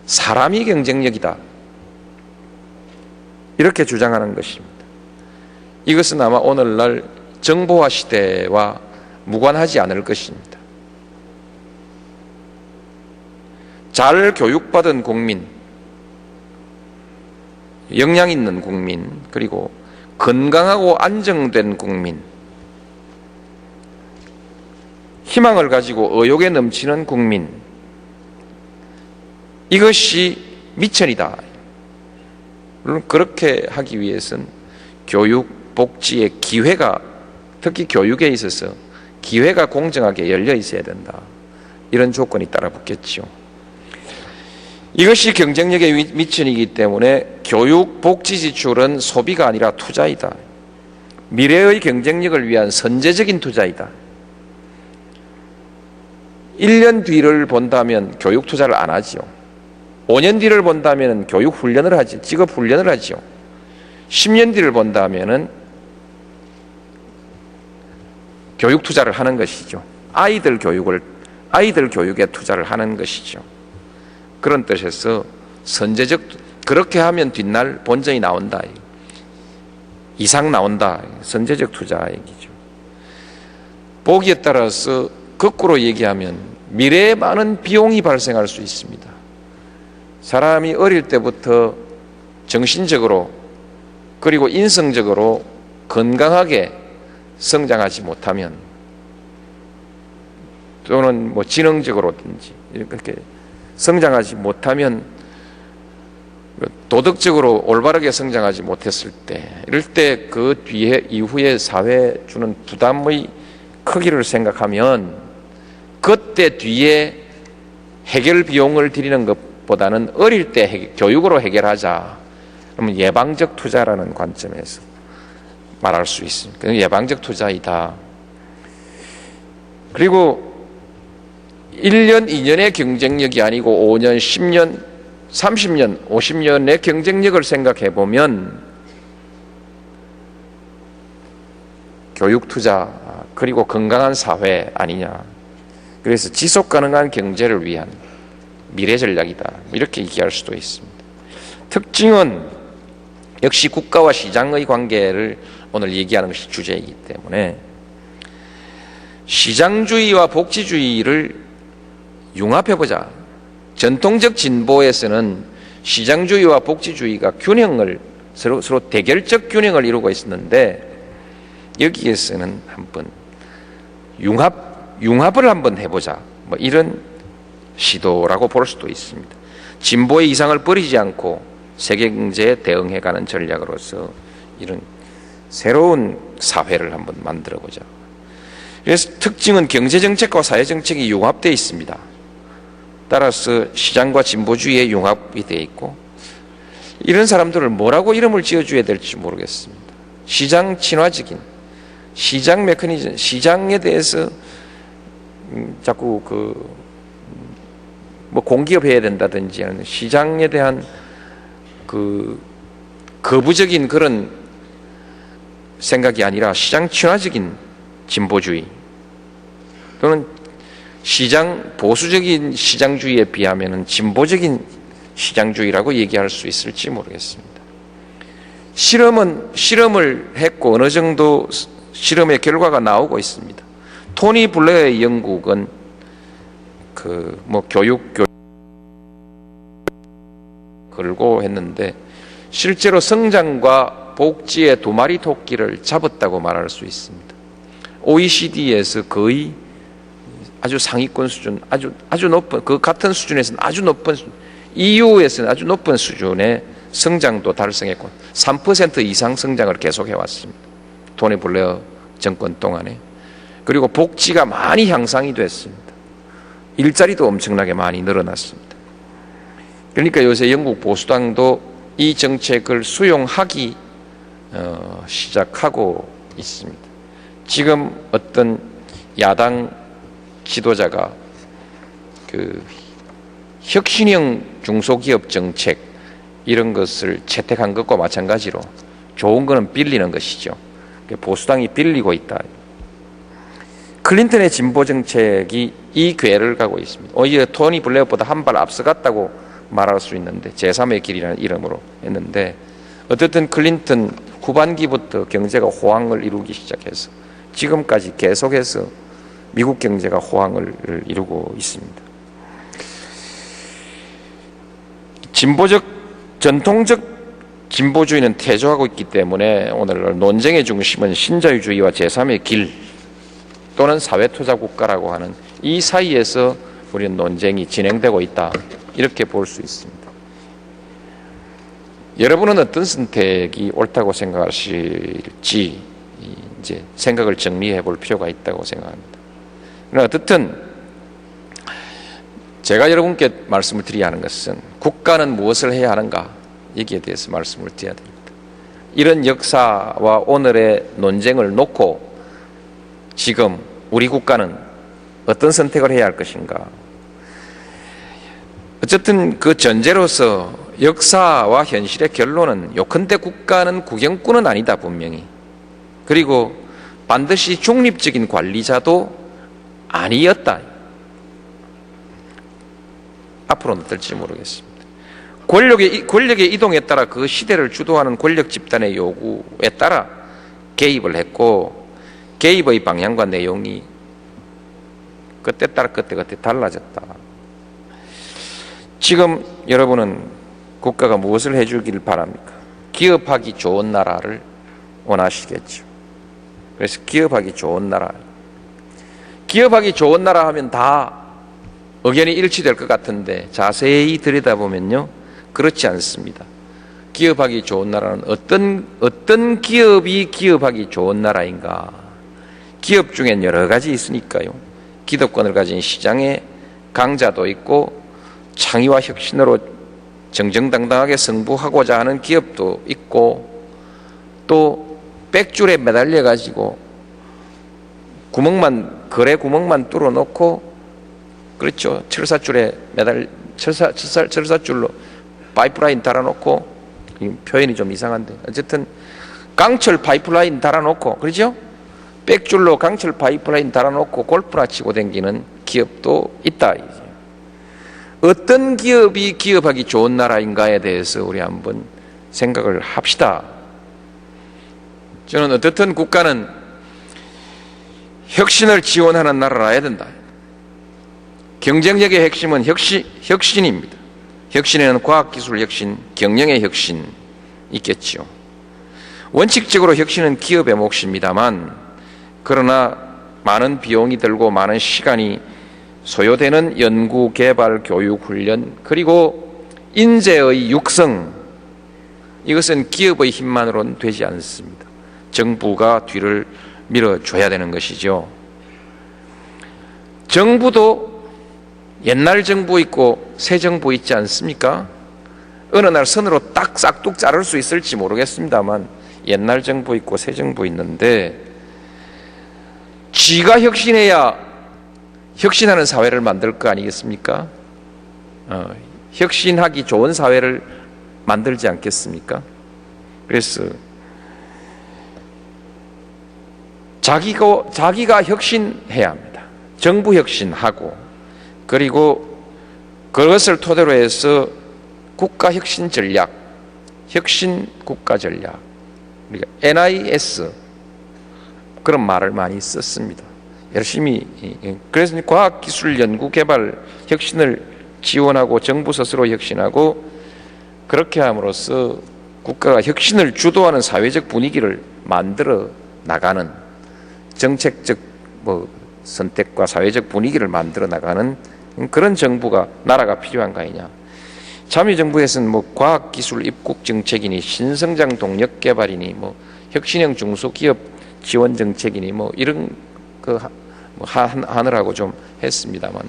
사람이 경쟁력이다, 이렇게 주장하는 것입니다. 이것은 아마 오늘날 정보화 시대와 무관하지 않을 것입니다. 잘 교육받은 국민, 역량 있는 국민, 그리고 건강하고 안정된 국민, 희망을 가지고 의욕에 넘치는 국민, 이것이 미천이다. 물론 그렇게 하기 위해서는 교육, 복지의 기회가, 특히 교육에 있어서 기회가 공정하게 열려 있어야 된다, 이런 조건이 따라 붙겠죠. 이것이 경쟁력의 미천이기 때문에 교육, 복지 지출은 소비가 아니라 투자이다. 미래의 경쟁력을 위한 선제적인 투자이다. 1년 뒤를 본다면 교육 투자를 안 하지요. 5년 뒤를 본다면 교육 훈련을 하지, 직업 훈련을 하지요. 10년 뒤를 본다면은 교육 투자를 하는 것이죠. 아이들 교육에 투자를 하는 것이죠. 그런 뜻에서 선제적, 그렇게 하면 뒷날 본전이 나온다, 이상 나온다, 선제적 투자 얘기죠. 보기에 따라서 거꾸로 얘기하면 미래에 많은 비용이 발생할 수 있습니다. 사람이 어릴 때부터 정신적으로 그리고 인성적으로 건강하게 성장하지 못하면, 또는 뭐 지능적으로든지 이렇게 성장하지 못하면, 도덕적으로 올바르게 성장하지 못했을 때, 이럴 때 그 뒤에 이후에 사회에 주는 부담의 크기를 생각하면 그때 뒤에 해결 비용을 들이는 것보다는 어릴 때 교육으로 해결하자. 그러면 예방적 투자라는 관점에서 말할 수 있습니다. 예방적 투자이다. 그리고 1년, 2년의 경쟁력이 아니고 5년, 10년, 30년, 50년의 경쟁력을 생각해 보면 교육 투자 그리고 건강한 사회 아니냐. 그래서 지속 가능한 경제를 위한 미래 전략이다. 이렇게 얘기할 수도 있습니다. 특징은 역시 국가와 시장의 관계를 오늘 얘기하는 것이 주제이기 때문에 시장주의와 복지주의를 융합해보자. 전통적 진보에서는 시장주의와 복지주의가 균형을 서로 대결적 균형을 이루고 있었는데, 여기에서는 한번 융합을 한번 해보자. 뭐 이런 시도라고 볼 수도 있습니다. 진보의 이상을 버리지 않고 세계 경제에 대응해가는 전략으로서 이런 새로운 사회를 한번 만들어보자. 그래서 특징은 경제정책과 사회정책이 융합되어 있습니다. 따라서 시장과 진보주의의 융합이 되어 있고, 이런 사람들을 뭐라고 이름을 지어줘야 될지 모르겠습니다. 시장 친화적인, 시장 메커니즘, 시장에 대해서 자꾸 뭐 공기업 해야 된다든지 하는 시장에 대한 거부적인 그런 생각이 아니라 시장 친화적인 진보주의, 또는 보수적인 시장주의에 비하면 진보적인 시장주의라고 얘기할 수 있을지 모르겠습니다. 실험을 했고 어느 정도 실험의 결과가 나오고 있습니다. 토니 블레어의 영국은 교육 걸고 했는데 실제로 성장과 복지의 두 마리 토끼를 잡았다고 말할 수 있습니다. OECD에서 거의 아주 상위권 수준, 아주 높은, 그 같은 수준에서는 아주 높은 수준, EU에서는 아주 높은 수준의 성장도 달성했고 3% 이상 성장을 계속해 왔습니다. 토니 블레어 정권 동안에. 그리고 복지가 많이 향상이 됐습니다. 일자리도 엄청나게 많이 늘어났습니다. 그러니까 요새 영국 보수당도 이 정책을 수용하기 시작하고 있습니다. 지금 어떤 야당 지도자가 혁신형 중소기업 정책 이런 것을 채택한 것과 마찬가지로 좋은 거는 빌리는 것이죠. 보수당이 빌리고 있다. 클린턴의 진보 정책이 이 궤를 가고 있습니다. 오히려 토니 블레어보다 한 발 앞서갔다고 말할 수 있는데, 제3의 길이라는 이름으로 했는데, 어쨌든 클린턴 후반기부터 경제가 호황을 이루기 시작해서 지금까지 계속해서 미국 경제가 호황을 이루고 있습니다. 전통적 진보주의는 퇴조하고 있기 때문에 오늘날 논쟁의 중심은 신자유주의와 제3의 길 또는 사회투자국가라고 하는 이 사이에서 우리는 논쟁이 진행되고 있다, 이렇게 볼 수 있습니다. 여러분은 어떤 선택이 옳다고 생각하실지 이제 생각을 정리해 볼 필요가 있다고 생각합니다. 그러나 어떻든 제가 여러분께 말씀을 드려야 하는 것은 국가는 무엇을 해야 하는가, 여기에 대해서 말씀을 드려야 됩니다. 이런 역사와 오늘의 논쟁을 놓고 지금 우리 국가는 어떤 선택을 해야 할 것인가. 어쨌든 그 전제로서 역사와 현실의 결론은 요컨대 국가는 국영꾼은 아니다, 분명히. 그리고 반드시 중립적인 관리자도 아니었다. 앞으로는 어떨지 모르겠습니다. 권력의 이동에 따라 그 시대를 주도하는 권력 집단의 요구에 따라 개입을 했고, 개입의 방향과 내용이 그때 따라 그때 달라졌다. 지금 여러분은 국가가 무엇을 해주길 바랍니까? 기업하기 좋은 나라를 원하시겠죠. 그래서 기업하기 좋은 나라, 기업하기 좋은 나라 하면 다 의견이 일치될 것 같은데 자세히 들여다보면요, 그렇지 않습니다. 기업하기 좋은 나라는 어떤 기업이 기업하기 좋은 나라인가? 기업 중엔 여러 가지 있으니까요. 기득권을 가진 시장의 강자도 있고, 창의와 혁신으로 정정당당하게 승부하고자 하는 기업도 있고, 또 백줄에 매달려 가지고 거래 구멍만 뚫어 놓고, 그렇죠, 철사줄로 파이프라인 달아놓고, 표현이 좀 이상한데 어쨌든 강철 파이프라인 달아놓고, 그렇죠, 백줄로 강철 파이프라인 달아놓고 골프나 치고 다니는 기업도 있다. 어떤 기업이 기업하기 좋은 나라인가에 대해서 우리 한번 생각을 합시다. 저는 어떻든 국가는 혁신을 지원하는 나라라야 된다. 경쟁력의 핵심은 혁신입니다. 혁신에는 과학기술 혁신, 경영의 혁신 있겠죠. 원칙적으로 혁신은 기업의 몫입니다만, 그러나 많은 비용이 들고 많은 시간이 소요되는 연구, 개발, 교육, 훈련, 그리고 인재의 육성, 이것은 기업의 힘만으로는 되지 않습니다. 정부가 뒤를 밀어줘야 되는 것이죠. 정부도 옛날 정부 있고 새 정부 있지 않습니까? 어느 날 선으로 딱 싹둑 자를 수 있을지 모르겠습니다만 옛날 정부 있고 새 정부 있는데, 쥐가 혁신해야 혁신하는 사회를 만들 거 아니겠습니까? 혁신하기 좋은 사회를 만들지 않겠습니까? 그래서 자기가 혁신해야 합니다. 정부 혁신하고, 그리고 그것을 토대로 해서 국가 혁신 전략, 혁신 국가 전략, 우리가 NIS 그런 말을 많이 썼습니다. 열심히. 그래서 과학기술 연구 개발 혁신을 지원하고 정부 스스로 혁신하고, 그렇게 함으로써 국가가 혁신을 주도하는 사회적 분위기를 만들어 나가는, 정책적 선택과 사회적 분위기를 만들어 나가는 그런 정부가, 나라가 필요한 거 아니냐. 참여정부에서는 과학기술 입국 정책이니 신성장 동력 개발이니 혁신형 중소기업 지원 정책이니 이런 하느라고 좀 했습니다만,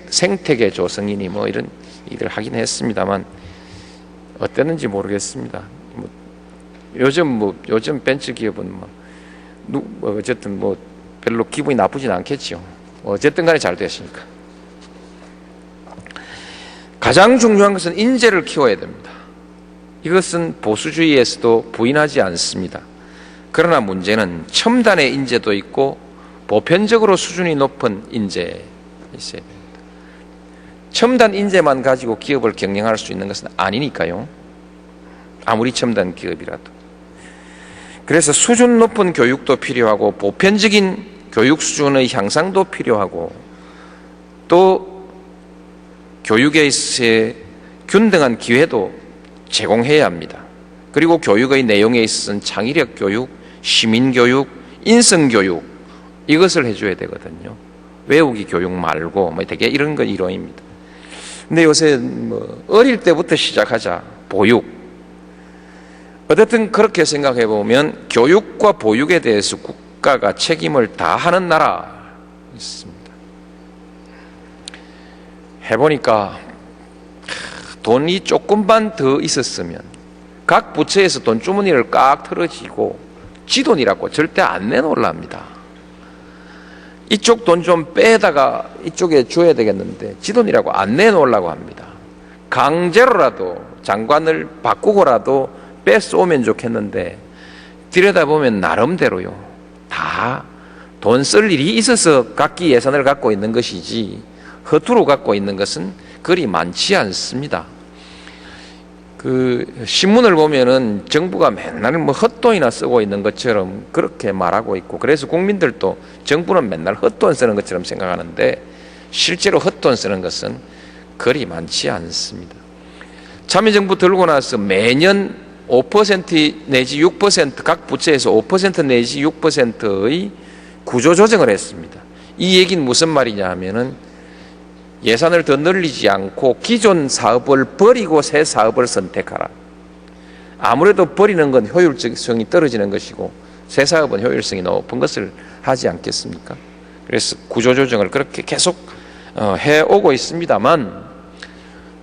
생태계 조성이니 이런 일을 하긴 했습니다만 어땠는지 모르겠습니다. 요즘 벤처 기업은 어쨌든 별로 기분이 나쁘진 않겠죠. 어쨌든 간에 잘 됐으니까. 가장 중요한 것은 인재를 키워야 됩니다. 이것은 보수주의에서도 부인하지 않습니다. 그러나 문제는 첨단의 인재도 있고 보편적으로 수준이 높은 인재 있어야 됩니다. 첨단 인재만 가지고 기업을 경영할 수 있는 것은 아니니까요. 아무리 첨단 기업이라도. 그래서 수준 높은 교육도 필요하고 보편적인 교육 수준의 향상도 필요하고, 또 교육에 있어서 균등한 기회도 제공해야 합니다. 그리고 교육의 내용에 있어서는 창의력 교육, 시민교육, 인성교육, 이것을 해줘야 되거든요. 외우기 교육 말고 되게 이런 건 이론입니다. 근데 요새 어릴 때부터 시작하자, 보육. 어쨌든 그렇게 생각해 보면 교육과 보육에 대해서 국가가 책임을 다하는 나라 있습니다. 해보니까 돈이 조금만 더 있었으면 각 부처에서 돈주머니를 꽉 털어쥐고 지돈이라고 절대 안 내놓으랍니다. 이쪽 돈 좀 빼다가 이쪽에 줘야 되겠는데 지돈이라고 안 내놓으려고 합니다. 강제로라도 장관을 바꾸고라도 뺏어오면 좋겠는데 들여다보면 나름대로요. 다 돈 쓸 일이 있어서 각기 예산을 갖고 있는 것이지 허투루 갖고 있는 것은 그리 많지 않습니다. 그 신문을 보면은 정부가 맨날 뭐 헛돈이나 쓰고 있는 것처럼 그렇게 말하고 있고, 그래서 국민들도 정부는 맨날 헛돈 쓰는 것처럼 생각하는데 실제로 헛돈 쓰는 것은 그리 많지 않습니다. 참여정부 들고 나서 매년 5% 내지 6% 각 부처에서 5% 내지 6%의 구조조정을 했습니다. 이 얘기는 무슨 말이냐 하면은 예산을 더 늘리지 않고 기존 사업을 버리고 새 사업을 선택하라. 아무래도 버리는 건 효율성이 떨어지는 것이고 새 사업은 효율성이 높은 것을 하지 않겠습니까? 그래서 구조조정을 그렇게 계속 해오고 있습니다만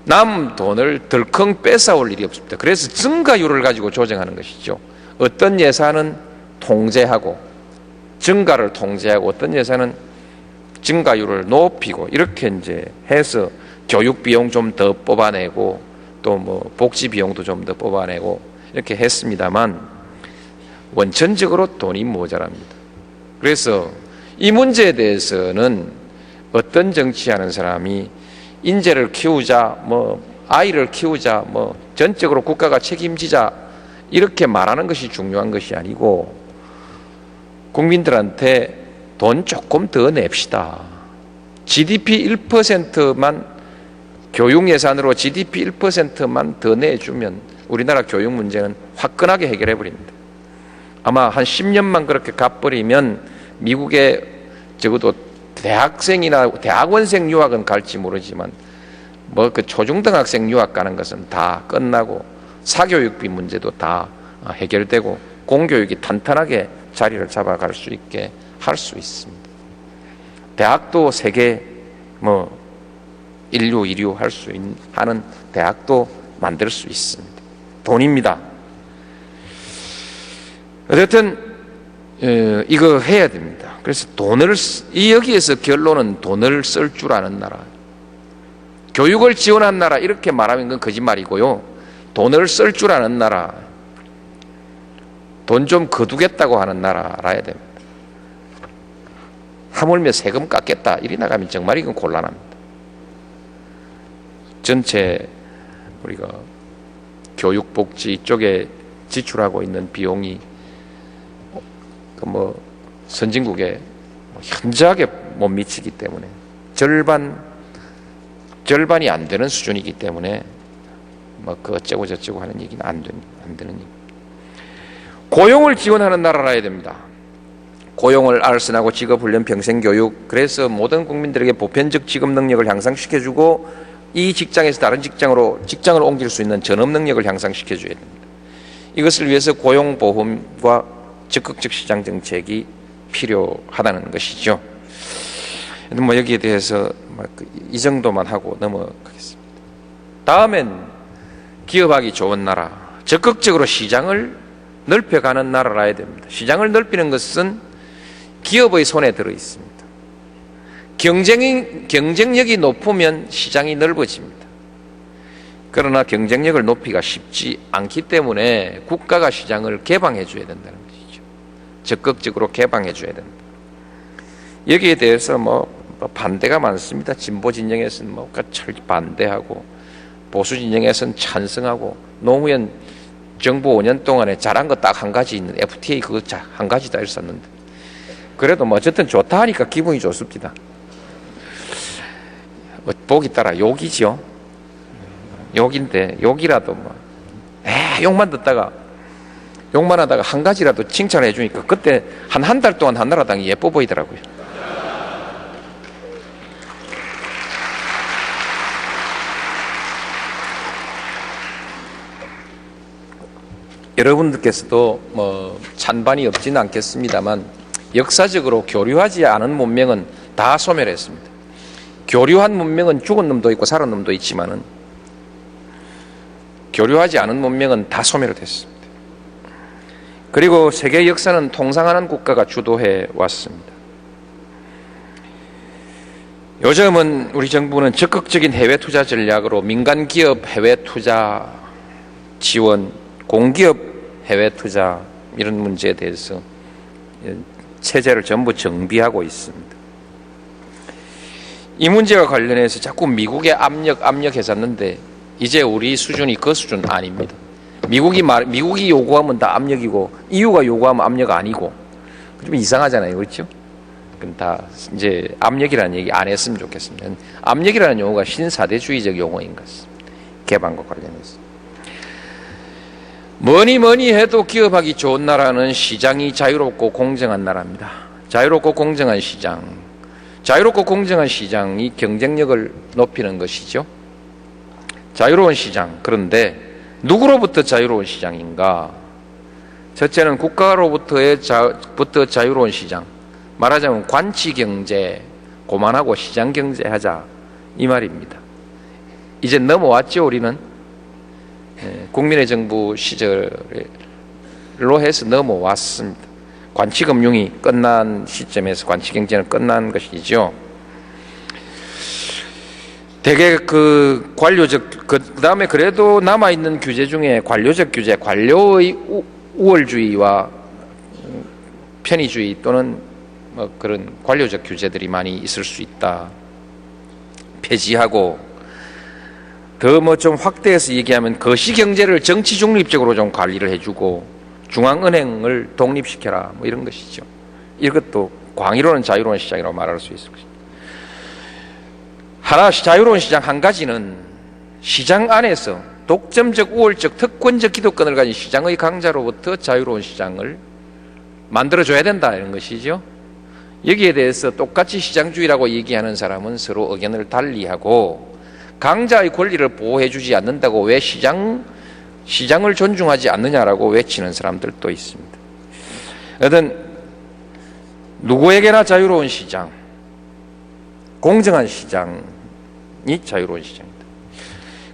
남 돈을 덜컹 뺏어올 일이 없습니다. 그래서 증가율을 가지고 조정하는 것이죠. 어떤 예산은 통제하고 증가를 통제하고 어떤 예산은 증가율을 높이고 이렇게 이제 해서 교육 비용 좀 더 뽑아내고 또 뭐 복지 비용도 좀 더 뽑아내고 이렇게 했습니다만 원천적으로 돈이 모자랍니다. 그래서 이 문제에 대해서는 어떤 정치하는 사람이 인재를 키우자, 뭐 아이를 키우자, 뭐 전적으로 국가가 책임지자 이렇게 말하는 것이 중요한 것이 아니고 국민들한테 돈 조금 더 냅시다. GDP 1%만 교육 예산으로 GDP 1%만 더 내주면 우리나라 교육 문제는 화끈하게 해결해 버립니다. 아마 한 10년만 그렇게 갚버리면 미국에 적어도 대학생이나 대학원생 유학은 갈지 모르지만 뭐 그 초중등학생 유학 가는 것은 다 끝나고 사교육비 문제도 다 해결되고 공교육이 탄탄하게 자리를 잡아갈 수 있게 할 수 있습니다. 대학도 세계 뭐 인류 이류 할 수 하는 대학도 만들 수 있습니다. 돈입니다. 어쨌든 이거 해야 됩니다. 그래서 여기에서 결론은 돈을 쓸 줄 아는 나라, 교육을 지원한 나라 이렇게 말하면 그건 거짓말이고요. 돈을 쓸 줄 아는 나라, 돈 좀 거두겠다고 하는 나라라야 됩니다. 하물며 세금 깎겠다 이리 나가면 정말 이건 곤란합니다. 전체 우리가 교육복지 쪽에 지출하고 있는 비용이 뭐 선진국에 현저하게 못 미치기 때문에 절반이 안 되는 수준이기 때문에 뭐 그 어쩌고 저쩌고 하는 얘기는 안 되는 얘기. 고용을 지원하는 나라라야 됩니다. 고용을 알선하고 직업훈련, 평생교육, 그래서 모든 국민들에게 보편적 직업 능력을 향상시켜주고 이 직장에서 다른 직장을 옮길 수 있는 전업 능력을 향상시켜줘야 됩니다. 이것을 위해서 고용보험과 적극적 시장 정책이 필요하다는 것이죠. 뭐 여기에 대해서 이 정도만 하고 넘어가겠습니다. 다음엔 기업하기 좋은 나라, 적극적으로 시장을 넓혀가는 나라라야 됩니다. 시장을 넓히는 것은 기업의 손에 들어 있습니다. 경쟁력이 높으면 시장이 넓어집니다. 그러나 경쟁력을 높이기가 쉽지 않기 때문에 국가가 시장을 개방해 줘야 된다는 것이죠. 적극적으로 개방해 줘야 된다. 여기에 대해서 뭐 반대가 많습니다. 진보 진영에서는 뭐 철 반대하고 보수 진영에서는 찬성하고 노무현 정부 5년 동안에 잘한 거 딱 한 가지 있는 FTA 그거 한 가지다 했었는데 그래도 뭐 어쨌든 좋다 하니까 기분이 좋습니다. 보기 따라 욕이죠. 욕인데 욕이라도 뭐 욕만 듣다가 욕만 하다가 한 가지라도 칭찬해 주니까 그때 한 달 동안 한나라당이 예뻐 보이더라고요. 여러분들께서도 뭐 찬반이 없지는 않겠습니다만 역사적으로 교류하지 않은 문명은 다 소멸했습니다. 교류한 문명은 죽은 놈도 있고 살은 놈도 있지만은 교류하지 않은 문명은 다 소멸됐습니다. 그리고 세계 역사는 통상하는 국가가 주도해 왔습니다. 요즘은 우리 정부는 적극적인 해외 투자 전략으로 민간 기업 해외 투자 지원, 공기업 해외 투자 이런 문제에 대해서 체제를 전부 정비하고 있습니다. 이 문제와 관련해서 자꾸 미국에 압력했었는데 이제 우리 수준이 그 수준 아닙니다. 미국이 요구하면 다 압력이고 EU가 요구하면 압력 아니고 좀 이상하잖아요, 그렇죠? 그럼 다 이제 압력이라는 얘기 안 했으면 좋겠습니다. 압력이라는 용어가 신사대주의적 용어인 것 같습니다. 개방과 관련해서. 뭐니 해도 기업하기 좋은 나라는 시장이 자유롭고 공정한 나라입니다. 자유롭고 공정한 시장. 자유롭고 공정한 시장이 경쟁력을 높이는 것이죠. 자유로운 시장. 그런데 누구로부터 자유로운 시장인가? 첫째는 국가로부터 자유로운 시장. 말하자면 관치경제, 고만하고 시장경제 하자 이 말입니다. 이제 넘어왔죠, 우리는. 국민의 정부 시절로 해서 넘어왔습니다. 관치금융이 끝난 시점에서 관치경제는 끝난 것이죠. 되게 그 관료적, 그 다음에 그래도 남아있는 규제 중에 관료적 규제, 관료의 우월주의와 편의주의 또는 뭐 그런 관료적 규제들이 많이 있을 수 있다. 폐지하고 더 뭐 좀 확대해서 얘기하면 거시경제를 정치 중립적으로 좀 관리를 해주고 중앙은행을 독립시켜라 뭐 이런 것이죠. 이것도 광의로운 자유로운 시장이라고 말할 수 있을 것입니다. 하나 자유로운 시장 한 가지는 시장 안에서 독점적 우월적 특권적 기득권을 가진 시장의 강자로부터 자유로운 시장을 만들어줘야 된다 이런 것이죠. 여기에 대해서 똑같이 시장주의라고 얘기하는 사람은 서로 의견을 달리하고 강자의 권리를 보호해주지 않는다고 왜 시장을 존중하지 않느냐라고 외치는 사람들도 있습니다. 여튼 누구에게나 자유로운 시장, 공정한 시장이 자유로운 시장입니다.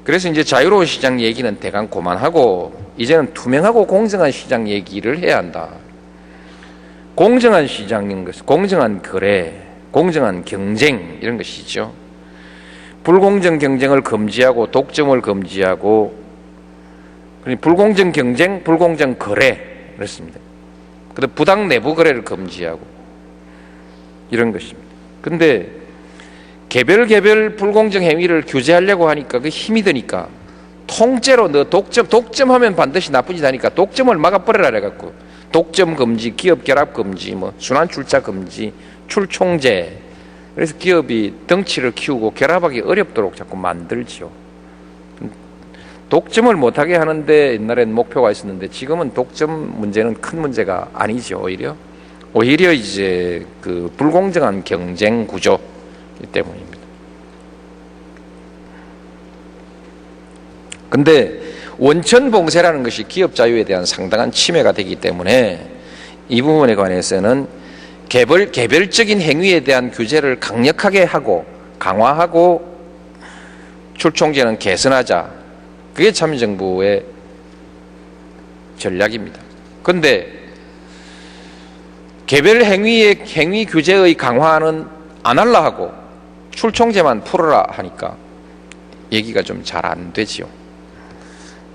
그래서 이제 자유로운 시장 얘기는 대강 그만하고 이제는 투명하고 공정한 시장 얘기를 해야 한다. 공정한 시장인 것, 공정한 거래, 공정한 경쟁 이런 것이죠. 불공정 경쟁을 금지하고 독점을 금지하고 불공정 경쟁, 불공정 거래 그렇습니다. 그다음 부당 내부 거래를 금지하고 이런 것입니다. 근데 개별 불공정 행위를 규제하려고 하니까 그 힘이 드니까 통째로 너 독점하면 반드시 나쁜 짓 하니까 독점을 막아버려라 해갖고 독점 금지, 기업 결합 금지, 뭐 순환 출자 금지, 출총제. 그래서 기업이 덩치를 키우고 결합하기 어렵도록 자꾸 만들지요. 독점을 못하게 하는데 옛날엔 목표가 있었는데 지금은 독점 문제는 큰 문제가 아니죠. 오히려 이제 그 불공정한 경쟁 구조이기 때문입니다. 근데 원천 봉쇄라는 것이 기업 자유에 대한 상당한 침해가 되기 때문에 이 부분에 관해서는 개별적인 행위에 대한 규제를 강력하게 하고 강화하고 출총제는 개선하자. 그게 참여정부의 전략입니다. 그런데 개별 행위 규제의 강화는 안 하려 하고 출총제만 풀어라 하니까 얘기가 좀 잘 안 되지요.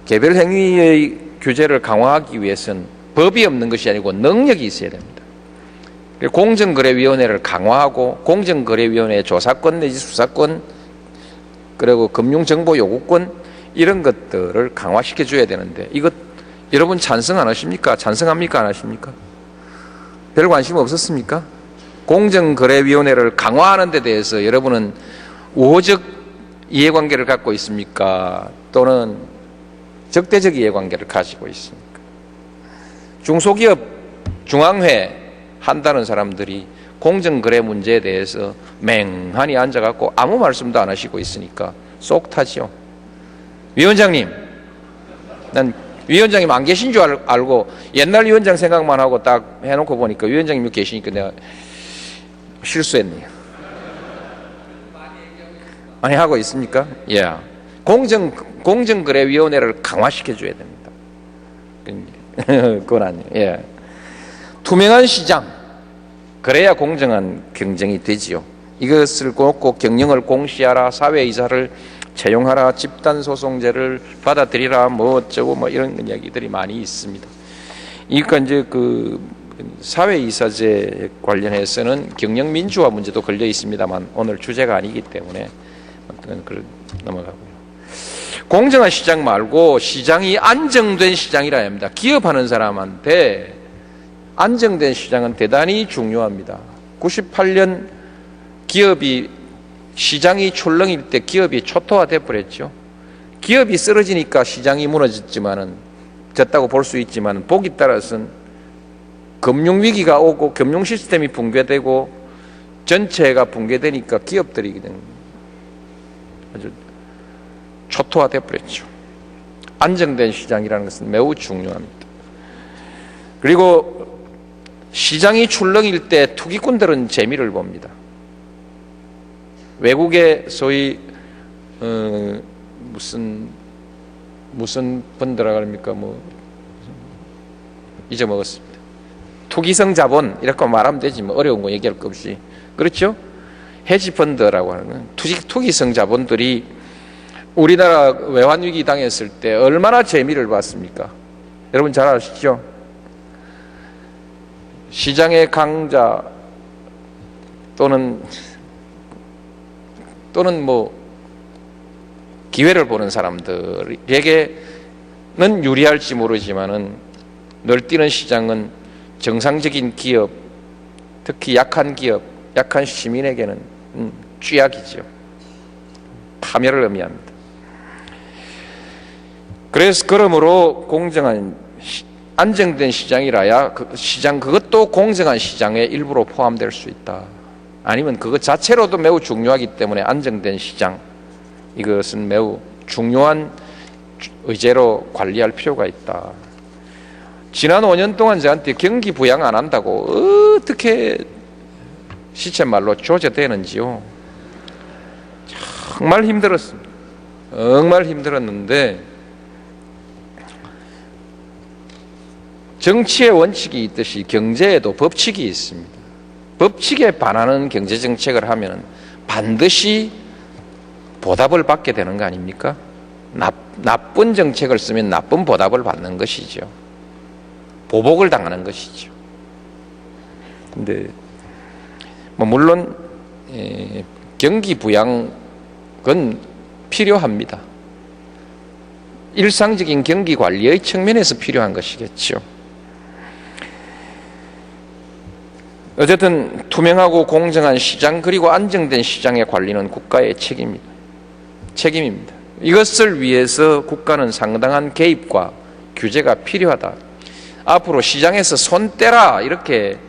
개별 행위의 규제를 강화하기 위해서는 법이 없는 것이 아니고 능력이 있어야 됩니다. 공정거래위원회를 강화하고 공정거래위원회의 조사권 내지 수사권 그리고 금융정보요구권 이런 것들을 강화시켜 줘야 되는데 이것 여러분 찬성 안 하십니까? 찬성합니까? 안 하십니까? 별 관심 없었습니까? 공정거래위원회를 강화하는 데 대해서 여러분은 우호적 이해관계를 갖고 있습니까? 또는 적대적 이해관계를 가지고 있습니까? 중소기업 중앙회 한다는 사람들이 공정거래 문제에 대해서 맹하니 앉아갖고 아무 말씀도 안 하시고 있으니까 쏙 타죠. 위원장님, 난 위원장님 안 계신 줄 알고 옛날 위원장 생각만 하고 딱 해놓고 보니까 위원장님이 계시니까 내가 실수했네요. 많이 하고 있습니까? 예. 공정거래위원회를 강화시켜줘야 됩니다. 그건 아니에요. 예. 투명한 시장, 그래야 공정한 경쟁이 되지요. 이것을 꼭 경영을 공시하라, 사회이사를 채용하라, 집단소송제를 받아들이라, 뭐 어쩌고 뭐 이런 이야기들이 많이 있습니다. 그러니까 이제 그 사회이사제 관련해서는 경영민주화 문제도 걸려 있습니다만 오늘 주제가 아니기 때문에 그걸 넘어가고요. 공정한 시장 말고 시장이 안정된 시장이라 합니다. 기업하는 사람한테 안정된 시장은 대단히 중요합니다. 98년 기업이 시장이 출렁일 때 기업이 초토화돼 버렸죠. 기업이 쓰러지니까 시장이 무너졌지만은 졌다고 볼 수 있지만 보기 따라서는 금융위기가 오고 금융 시스템이 붕괴되고 전체가 붕괴되니까 기업들이 그냥 아주 초토화돼 버렸죠. 안정된 시장이라는 것은 매우 중요합니다. 그리고 시장이 출렁일 때 투기꾼들은 재미를 봅니다. 외국의 소위 무슨 펀드라 그럽니까? 뭐 잊어먹었습니다. 투기성 자본 이렇게 말하면 되지 뭐 어려운 거 얘기할 거 없이. 그렇죠? 헤지펀드라고 하는 투기성 자본들이 우리나라 외환위기 당했을 때 얼마나 재미를 봤습니까? 여러분 잘 아시죠? 시장의 강자 또는 뭐 기회를 보는 사람들에게는 유리할지 모르지만은 널뛰는 시장은 정상적인 기업, 특히 약한 기업, 약한 시민에게는 쥐약이죠. 파멸을 의미합니다. 그러므로 공정한 안정된 시장이라야 그 시장 그것도 공정한 시장의 일부로 포함될 수 있다. 아니면 그것 자체로도 매우 중요하기 때문에 안정된 시장 이것은 매우 중요한 의제로 관리할 필요가 있다. 지난 5년 동안 저한테 경기 부양 안 한다고 어떻게 시쳇말로 조져대는지요. 정말 힘들었습니다. 정말 힘들었는데 정치의 원칙이 있듯이 경제에도 법칙이 있습니다. 법칙에 반하는 경제정책을 하면 반드시 보답을 받게 되는 거 아닙니까? 나쁜 정책을 쓰면 나쁜 보답을 받는 것이죠. 보복을 당하는 것이죠. 근데 뭐 물론 경기 부양은 필요합니다. 일상적인 경기 관리의 측면에서 필요한 것이겠죠. 어쨌든 투명하고 공정한 시장 그리고 안정된 시장의 관리는 국가의 책임입니다. 이것을 위해서 국가는 상당한 개입과 규제가 필요하다. 앞으로 시장에서 손 떼라 이렇게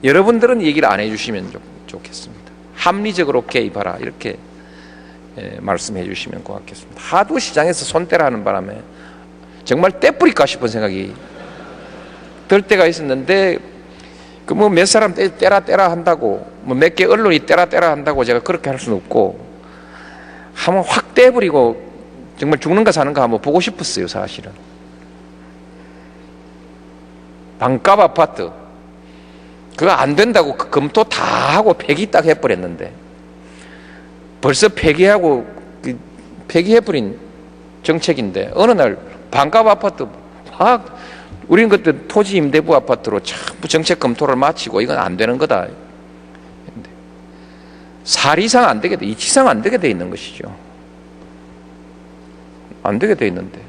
여러분들은 얘기를 안 해주시면 좋겠습니다. 합리적으로 개입하라 이렇게 말씀해 주시면 고맙겠습니다. 하도 시장에서 손 떼라 하는 바람에 정말 떼뿌릴까 싶은 생각이 들 때가 있었는데 그 뭐 몇 사람 떼라 한다고 뭐 몇 개 언론이 떼라 한다고 제가 그렇게 할 수는 없고 한번 확 떼버리고 정말 죽는가 사는가 한번 보고 싶었어요. 사실은 반값 아파트 그거 안 된다고 검토 다 하고 폐기 딱 해버렸는데 벌써 폐기해버린 정책인데 어느 날 반값 아파트 확 우리는 그때 토지 임대부 아파트로 전부 정책 검토를 마치고 이건 안 되는 거다. 4 이상 안 되게 돼, 2 이상 안 되게 돼 있는 것이죠. 안 되게 돼 있는데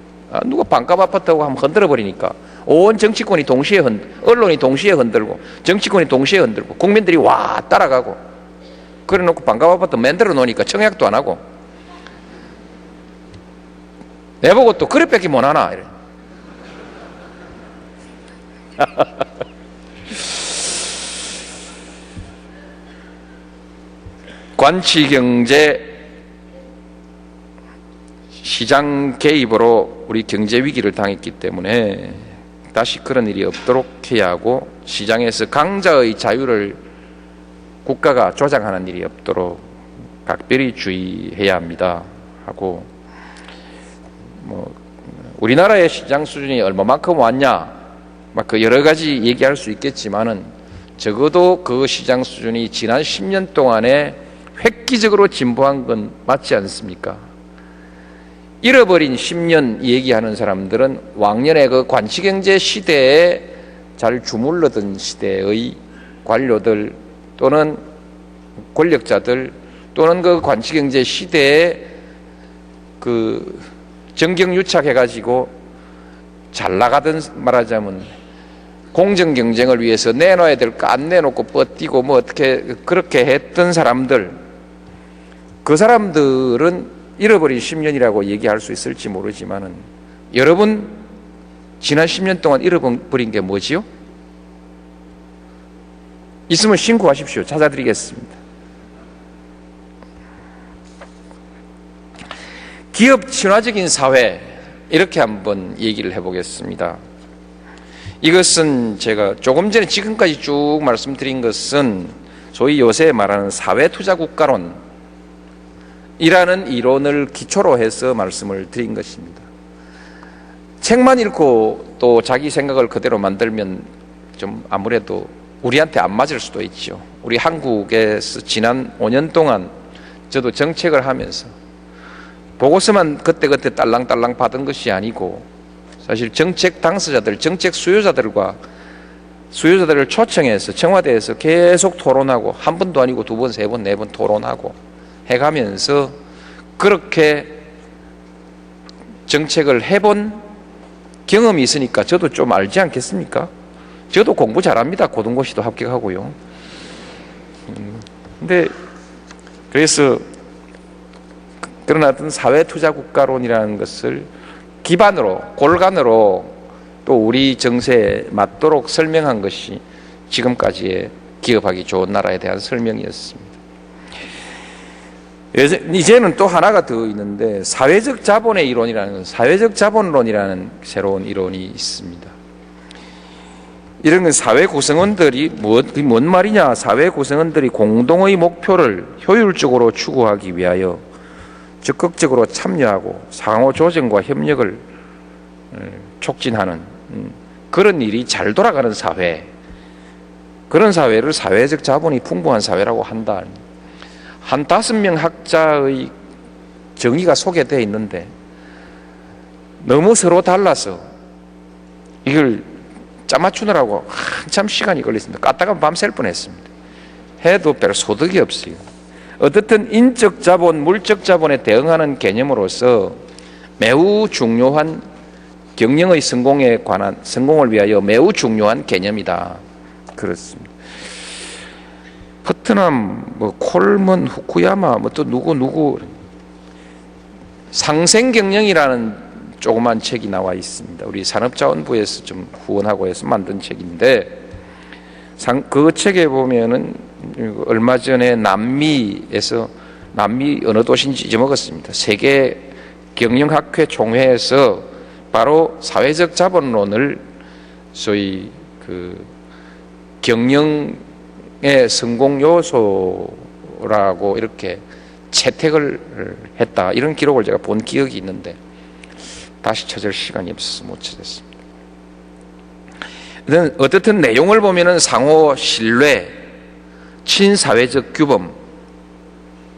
누가 반값 아파트하고 한번 흔들어 버리니까 온 정치권이 동시에 언론이 동시에 흔들고 정치권이 동시에 흔들고 국민들이 와 따라가고 그래 놓고 반값 아파트 만들어 놓으니까 청약도 안 하고 내보고 또 그래밖에 못 하나 이래. 관치경제 시장 개입으로 우리 경제 위기를 당했기 때문에 다시 그런 일이 없도록 해야 하고 시장에서 강자의 자유를 국가가 조장하는 일이 없도록 각별히 주의해야 합니다 하고 뭐 우리나라의 시장 수준이 얼마만큼 왔냐 막 그 여러 가지 얘기할 수 있겠지만은 적어도 그 시장 수준이 지난 10년 동안에 획기적으로 진보한 건 맞지 않습니까? 잃어버린 10년 얘기하는 사람들은 왕년의 그 관치경제 시대에 잘 주물러든 시대의 관료들 또는 권력자들 또는 그 관치경제 시대에 그 정경유착해가지고 잘 나가던, 말하자면 공정 경쟁을 위해서 내놔야 될 거 안 내놓고 뻗뛰고 뭐 어떻게 그렇게 했던 사람들, 그 사람들은 잃어버린 10년이라고 얘기할 수 있을지 모르지만은 여러분 지난 10년 동안 잃어버린 게 뭐지요? 있으면 신고하십시오. 찾아드리겠습니다. 기업 친화적인 사회, 이렇게 한번 얘기를 해보겠습니다. 이것은 제가 조금 전에 지금까지 쭉 말씀드린 것은 소위 요새 말하는 사회투자국가론 이라는 이론을 기초로 해서 말씀을 드린 것입니다. 책만 읽고 또 자기 생각을 그대로 만들면 좀 아무래도 우리한테 안 맞을 수도 있죠. 우리 한국에서 지난 5년 동안 저도 정책을 하면서 보고서만 그때그때 딸랑딸랑 받은 것이 아니고 사실 정책 당사자들, 정책 수요자들을 초청해서 청와대에서 계속 토론하고 한 번도 아니고 두 번, 세 번, 네 번 토론하고 해가면서 그렇게 정책을 해본 경험이 있으니까 저도 좀 알지 않겠습니까? 저도 공부 잘합니다. 고등고시도 합격하고요. 근데 그래서 그런 어떤 사회투자국가론이라는 것을 기반으로, 골간으로 또 우리 정세에 맞도록 설명한 것이 지금까지의 기업하기 좋은 나라에 대한 설명이었습니다. 이제는 또 하나가 더 있는데 사회적 자본의 이론이라는, 사회적 자본론이라는 새로운 이론이 있습니다. 이런 건 사회 구성원들이 뭔 말이냐? 사회 구성원들이 공동의 목표를 효율적으로 추구하기 위하여 적극적으로 참여하고 상호 조정과 협력을 촉진하는 그런 일이 잘 돌아가는 사회, 그런 사회를 사회적 자본이 풍부한 사회라고 한다. 한 5명 학자의 정의가 소개되어 있는데 너무 서로 달라서 이걸 짜맞추느라고 한참 시간이 걸렸습니다. 까다가 밤샐 뻔했습니다. 해도 별 소득이 없어요. 어떻든 인적 자본, 물적 자본에 대응하는 개념으로서 매우 중요한 경영의 성공에 관한, 성공을 위하여 매우 중요한 개념이다. 그렇습니다. 퍼트남, 뭐 콜먼, 후쿠야마, 뭐 또 누구 상생경영이라는 조그만 책이 나와 있습니다. 우리 산업자원부에서 좀 후원하고 해서 만든 책인데 그 책에 보면은 얼마 전에 남미에서, 남미 어느 도시인지 잊어먹었습니다. 세계 경영학회 총회에서 바로 사회적 자본론을 소위 그 경영의 성공 요소라고 이렇게 채택을 했다, 이런 기록을 제가 본 기억이 있는데 다시 찾을 시간이 없어서 못 찾았습니다. 어떻든 내용을 보면은 상호 신뢰, 친사회적 규범,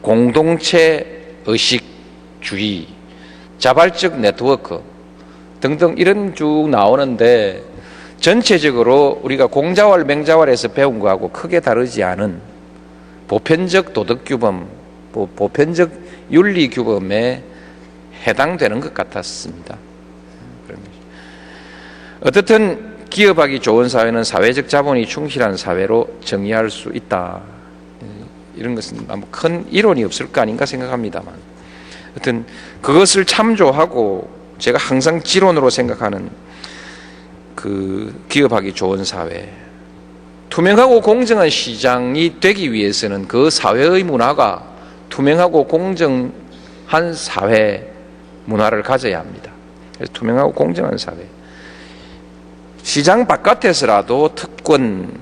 공동체 의식주의, 자발적 네트워크 등등 이런 쭉 나오는데 전체적으로 우리가 공자왈, 맹자왈에서 배운 거하고 크게 다르지 않은 보편적 도덕규범, 보편적 윤리규범에 해당되는 것 같았습니다. 어떻든 기업하기 좋은 사회는 사회적 자본이 충실한 사회로 정의할 수 있다. 이런 것은 아무 큰 이론이 없을 거 아닌가 생각합니다만, 하여튼 그것을 참조하고 제가 항상 지론으로 생각하는 그 기업하기 좋은 사회, 투명하고 공정한 시장이 되기 위해서는 그 사회의 문화가 투명하고 공정한 사회 문화를 가져야 합니다. 그래서 투명하고 공정한 사회, 시장 바깥에서라도 특권,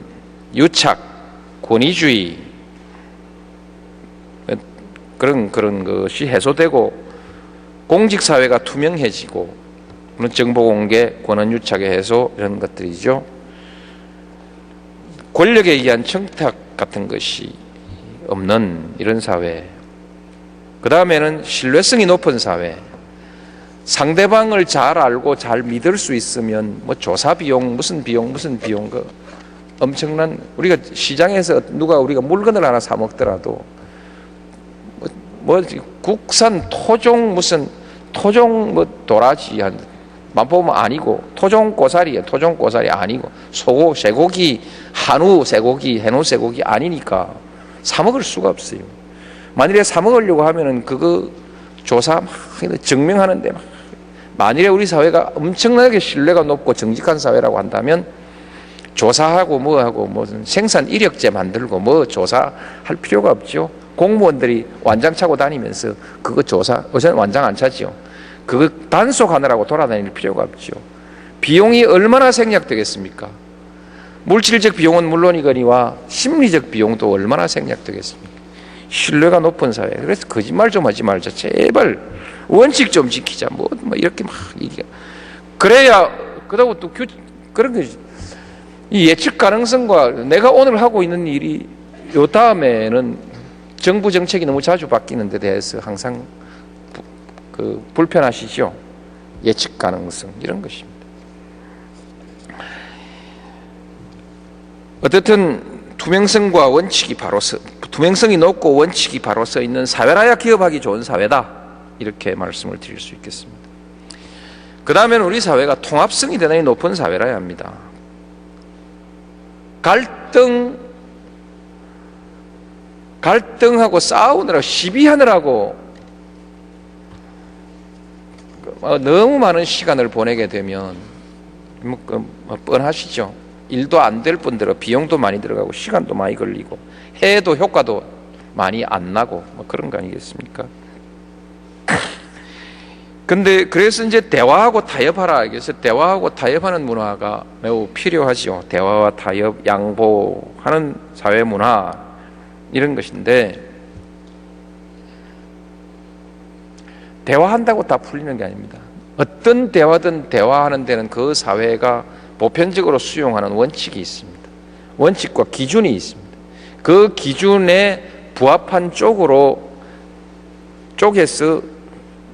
유착, 권위주의 그런 것이 해소되고 공직사회가 투명해지고 정보공개, 권한유착의 해소, 이런 것들이죠. 권력에 의한 청탁 같은 것이 없는 이런 사회, 그 다음에는 신뢰성이 높은 사회, 상대방을 잘 알고 잘 믿을 수 있으면 뭐 조사 비용 무슨 비용 그 엄청난, 우리가 시장에서 누가 우리가 물건을 하나 사 먹더라도 뭐 국산 토종 무슨 토종 뭐 도라지 한 맛보면 아니고 토종 고사리에 토종 고사리 아니고 쇠고기 한우 쇠고기 해노 쇠고기 아니니까 사 먹을 수가 없어요. 만일에 사 먹으려고 하면은 그거 조사 막 증명하는데 막, 만일에 우리 사회가 엄청나게 신뢰가 높고 정직한 사회라고 한다면 조사하고 뭐하고 무슨 생산 이력제 만들고 뭐 조사할 필요가 없죠. 공무원들이 완장 차고 다니면서 그거 조사, 요새는 완장 안 차지요. 그거 단속하느라고 돌아다닐 필요가 없죠. 비용이 얼마나 생략되겠습니까? 물질적 비용은 물론이거니와 심리적 비용도 얼마나 생략되겠습니까? 신뢰가 높은 사회. 그래서 거짓말 좀 하지 말자. 제발 원칙 좀 지키자. 뭐 이렇게 막 얘기가. 그래야 그러고 또 그런 게 이 예측 가능성과 내가 오늘 하고 있는 일이 요 다음에는 정부 정책이 너무 자주 바뀌는 데 대해서 항상 불편하시죠. 예측 가능성 이런 것입니다. 어쨌든 투명성과 원칙이 투명성이 높고 원칙이 바로 서 있는 사회라야 기업하기 좋은 사회다. 이렇게 말씀을 드릴 수 있겠습니다. 그 다음에는 우리 사회가 통합성이 대단히 높은 사회라야 합니다. 갈등하고 싸우느라고 시비하느라고 너무 많은 시간을 보내게 되면 뻔하시죠. 일도 안 될 뿐더러 비용도 많이 들어가고 시간도 많이 걸리고 해도 효과도 많이 안 나고 그런 거 아니겠습니까? 근데 그래서 이제 대화하고 타협하라. 그래서 대화하고 타협하는 문화가 매우 필요하죠. 대화와 타협, 양보하는 사회 문화 이런 것인데 대화한다고 다 풀리는 게 아닙니다. 어떤 대화든 대화하는 데는 그 사회가 보편적으로 수용하는 원칙이 있습니다. 원칙과 기준이 있습니다. 그 기준에 부합한 쪽에서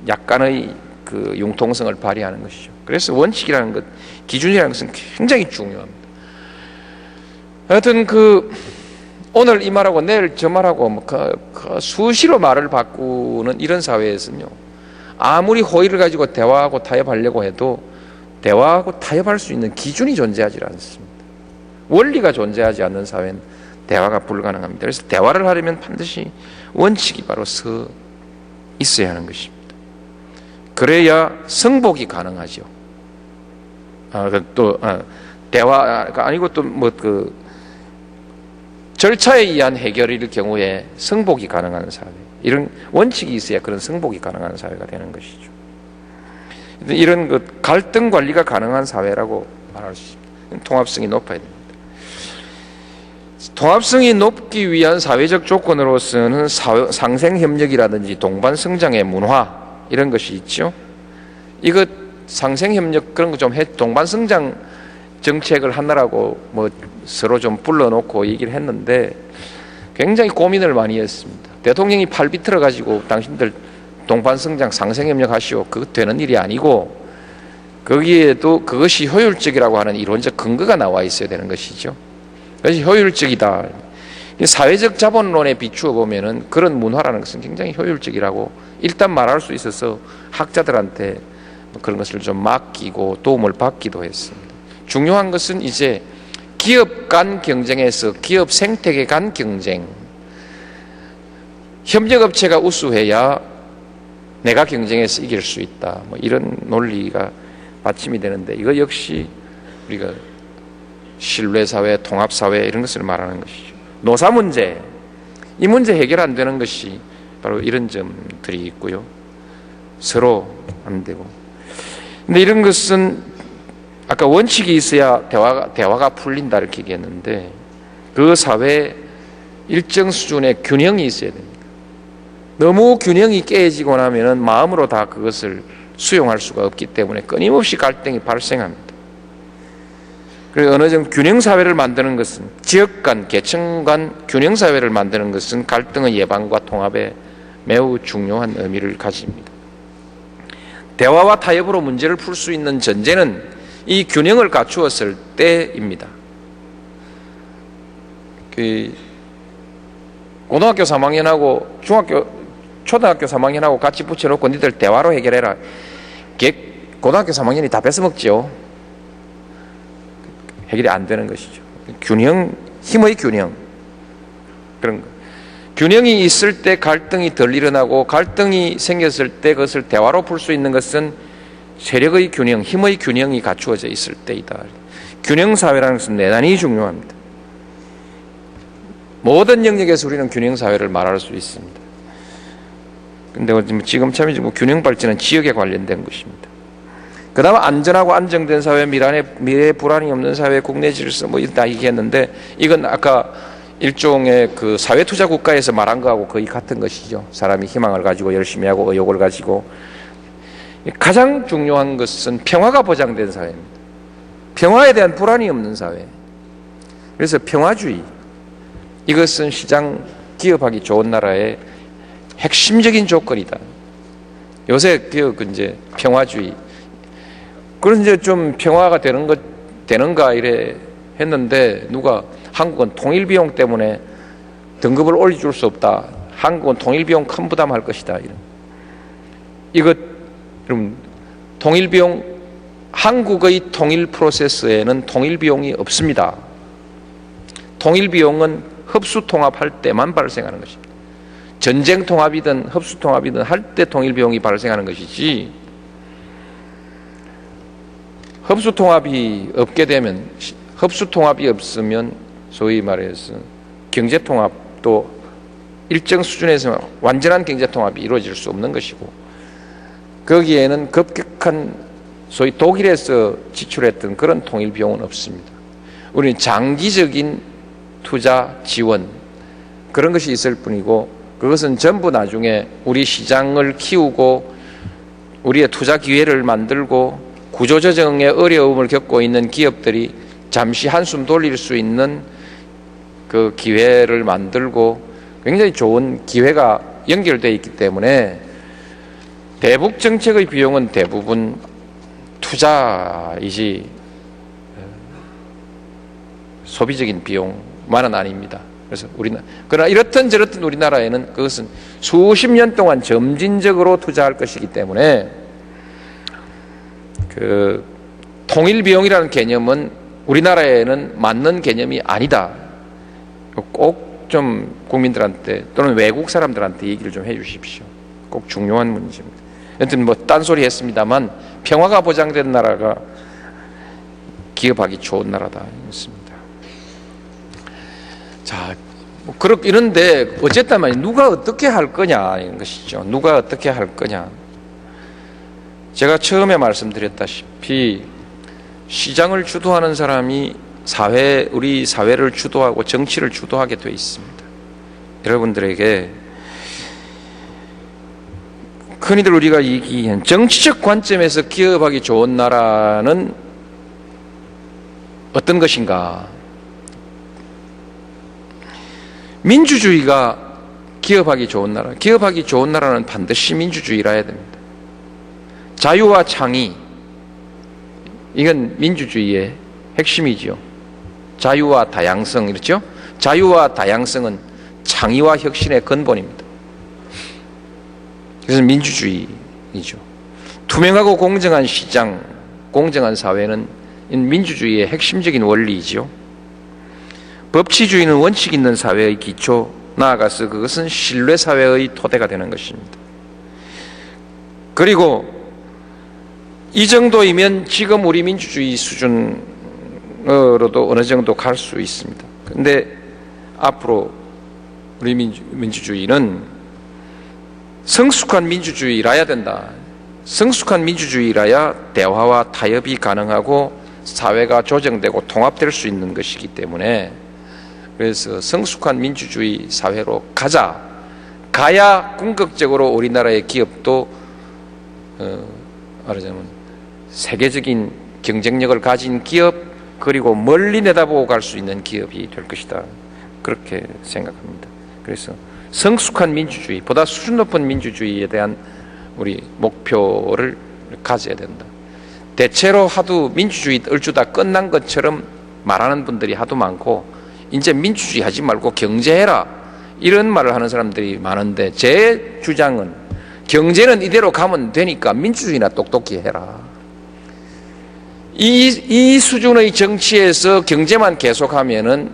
약간의 그 융통성을 발휘하는 것이죠. 그래서 원칙이라는 것, 기준이라는 것은 굉장히 중요합니다. 하여튼 오늘 이 말하고 내일 저 말하고 수시로 말을 바꾸는 이런 사회에서는요, 아무리 호의를 가지고 대화하고 타협하려고 해도 대화하고 타협할 수 있는 기준이 존재하지 않습니다. 원리가 존재하지 않는 사회는 대화가 불가능합니다. 그래서 대화를 하려면 반드시 원칙이 바로 서 있어야 하는 것입니다. 그래야 성복이 가능하죠. 대화가 아니고 또 절차에 의한 해결일 경우에 성복이 가능한 사회, 이런 원칙이 있어야 그런 성복이 가능한 사회가 되는 것이죠. 이런 갈등 관리가 가능한 사회라고 말할 수 있습니다. 통합성이 높아야 됩니다. 통합성이 높기 위한 사회적 조건으로서는 상생협력이라든지 동반성장의 문화 이런 것이 있죠. 이거 상생협력 그런 거 좀 동반성장 정책을 하느라고 서로 좀 불러놓고 얘기를 했는데 굉장히 고민을 많이 했습니다. 대통령이 팔 비틀어 가지고 당신들 동반성장 상생협력 하시오. 그거 되는 일이 아니고 거기에도 그것이 효율적이라고 하는 이론적 근거가 나와 있어야 되는 것이죠. 그래서 효율적이다. 사회적 자본론에 비추어 보면은 그런 문화라는 것은 굉장히 효율적이라고 일단 말할 수 있어서 학자들한테 그런 것을 좀 맡기고 도움을 받기도 했습니다. 중요한 것은 이제 기업 간 경쟁에서 기업 생태계 간 경쟁, 협력업체가 우수해야 내가 경쟁해서 이길 수 있다. 이런 논리가 받침이 되는데 이거 역시 우리가 신뢰사회, 통합사회 이런 것을 말하는 것이죠. 노사 문제, 이 문제 해결 안 되는 것이 바로 이런 점들이 있고요. 서로 안 되고. 근데 이런 것은 아까 원칙이 있어야 대화가 풀린다 이렇게 얘기했는데 그 사회에 일정 수준의 균형이 있어야 됩니다. 너무 균형이 깨지고 나면은 마음으로 다 그것을 수용할 수가 없기 때문에 끊임없이 갈등이 발생합니다. 그리고 어느 정도 균형 사회를 만드는 것은, 지역 간, 계층 간 균형 사회를 만드는 것은 갈등의 예방과 통합에 매우 중요한 의미를 가집니다. 대화와 타협으로 문제를 풀 수 있는 전제는 이 균형을 갖추었을 때입니다. 고등학교 3학년하고 초등학교 3학년하고 같이 붙여놓고 니들 대화로 해결해라. 고등학교 3학년이 다 뺏어먹죠. 해결이 안 되는 것이죠. 균형, 힘의 균형, 그런 거. 균형이 있을 때 갈등이 덜 일어나고, 갈등이 생겼을 때 그것을 대화로 풀 수 있는 것은 세력의 균형, 힘의 균형이 갖추어져 있을 때이다. 균형 사회라는 것은 대단히 중요합니다. 모든 영역에서 우리는 균형 사회를 말할 수 있습니다. 근데 지금 참 균형 발전은 지역에 관련된 것입니다. 그 다음 안전하고 안정된 사회, 미래 불안이 없는 사회, 국내 질서 다 얘기했는데, 이건 아까 일종의 그 사회 투자 국가에서 말한 거하고 거의 같은 것이죠. 사람이 희망을 가지고 열심히 하고 의욕을 가지고. 가장 중요한 것은 평화가 보장된 사회입니다. 평화에 대한 불안이 없는 사회. 그래서 평화주의, 이것은 시장 기업하기 좋은 나라의 핵심적인 조건이다. 요새 이제 평화주의. 그런 이제 좀 평화가 되는가 이래 했는데, 누가 한국은 통일 비용 때문에 등급을 올려줄 수 없다. 한국은 통일 비용 큰 부담할 것이다. 이것 여러분, 통일 비용, 한국의 통일 프로세스에는 통일 비용이 없습니다. 통일 비용은 흡수 통합할 때만 발생하는 것입니다. 전쟁 통합이든 흡수 통합이든 할 때 통일 비용이 발생하는 것이지, 흡수 통합이 없게 되면, 흡수 통합이 없으면 소위 말해서 경제 통합도 일정 수준에서 완전한 경제 통합이 이루어질 수 없는 것이고, 거기에는 급격한 소위 독일에서 지출했던 그런 통일 비용은 없습니다. 우리는 장기적인 투자 지원, 그런 것이 있을 뿐이고, 그것은 전부 나중에 우리 시장을 키우고 우리의 투자 기회를 만들고 구조조정의 어려움을 겪고 있는 기업들이 잠시 한숨 돌릴 수 있는 그 기회를 만들고, 굉장히 좋은 기회가 연결되어 있기 때문에 대북 정책의 비용은 대부분 투자이지 소비적인 비용만은 아닙니다. 그래서 그러나 이렇든 저렇든 우리나라에는 그것은 수십 년 동안 점진적으로 투자할 것이기 때문에, 그 통일 비용이라는 개념은 우리나라에는 맞는 개념이 아니다. 꼭 좀 국민들한테 또는 외국 사람들한테 얘기를 좀 해주십시오. 꼭 중요한 문제입니다. 여튼 딴소리 했습니다만, 평화가 보장된 나라가 기업하기 좋은 나라다. 있습니다. 자, 그렇게 이런데 어쨌든 말이야, 누가 어떻게 할 거냐 이런 것이죠. 누가 어떻게 할 거냐. 제가 처음에 말씀드렸다시피 시장을 주도하는 사람이 우리 사회를 주도하고 정치를 주도하게 되어 있습니다. 여러분들에게 흔히들 우리가 얘기한 정치적 관점에서 기업하기 좋은 나라는 어떤 것인가? 민주주의가 기업하기 좋은 나라. 기업하기 좋은 나라는 반드시 민주주의라야 됩니다. 자유와 창의, 이건 민주주의의 핵심이죠. 자유와 다양성, 이렇죠? 자유와 다양성은 창의와 혁신의 근본입니다. 그래서 민주주의이죠. 투명하고 공정한 시장, 공정한 사회는 민주주의의 핵심적인 원리이죠. 법치주의는 원칙 있는 사회의 기초, 나아가서 그것은 신뢰사회의 토대가 되는 것입니다. 그리고 이 정도이면 지금 우리 민주주의 수준으로도 어느 정도 갈 수 있습니다. 그런데 앞으로 우리 민주주의는 성숙한 민주주의라야 된다. 성숙한 민주주의라야 대화와 타협이 가능하고 사회가 조정되고 통합될 수 있는 것이기 때문에, 그래서 성숙한 민주주의 사회로 가야 궁극적으로 우리나라의 기업도 말하자면 세계적인 경쟁력을 가진 기업, 그리고 멀리 내다보고 갈 수 있는 기업이 될 것이다. 그렇게 생각합니다. 그래서 성숙한 민주주의, 보다 수준 높은 민주주의에 대한 우리 목표를 가져야 된다. 대체로 하도 민주주의 얼추다 끝난 것처럼 말하는 분들이 하도 많고, 이제 민주주의 하지 말고 경제해라, 이런 말을 하는 사람들이 많은데, 제 주장은 경제는 이대로 가면 되니까 민주주의나 똑똑히 해라. 이 수준의 정치에서 경제만 계속하면은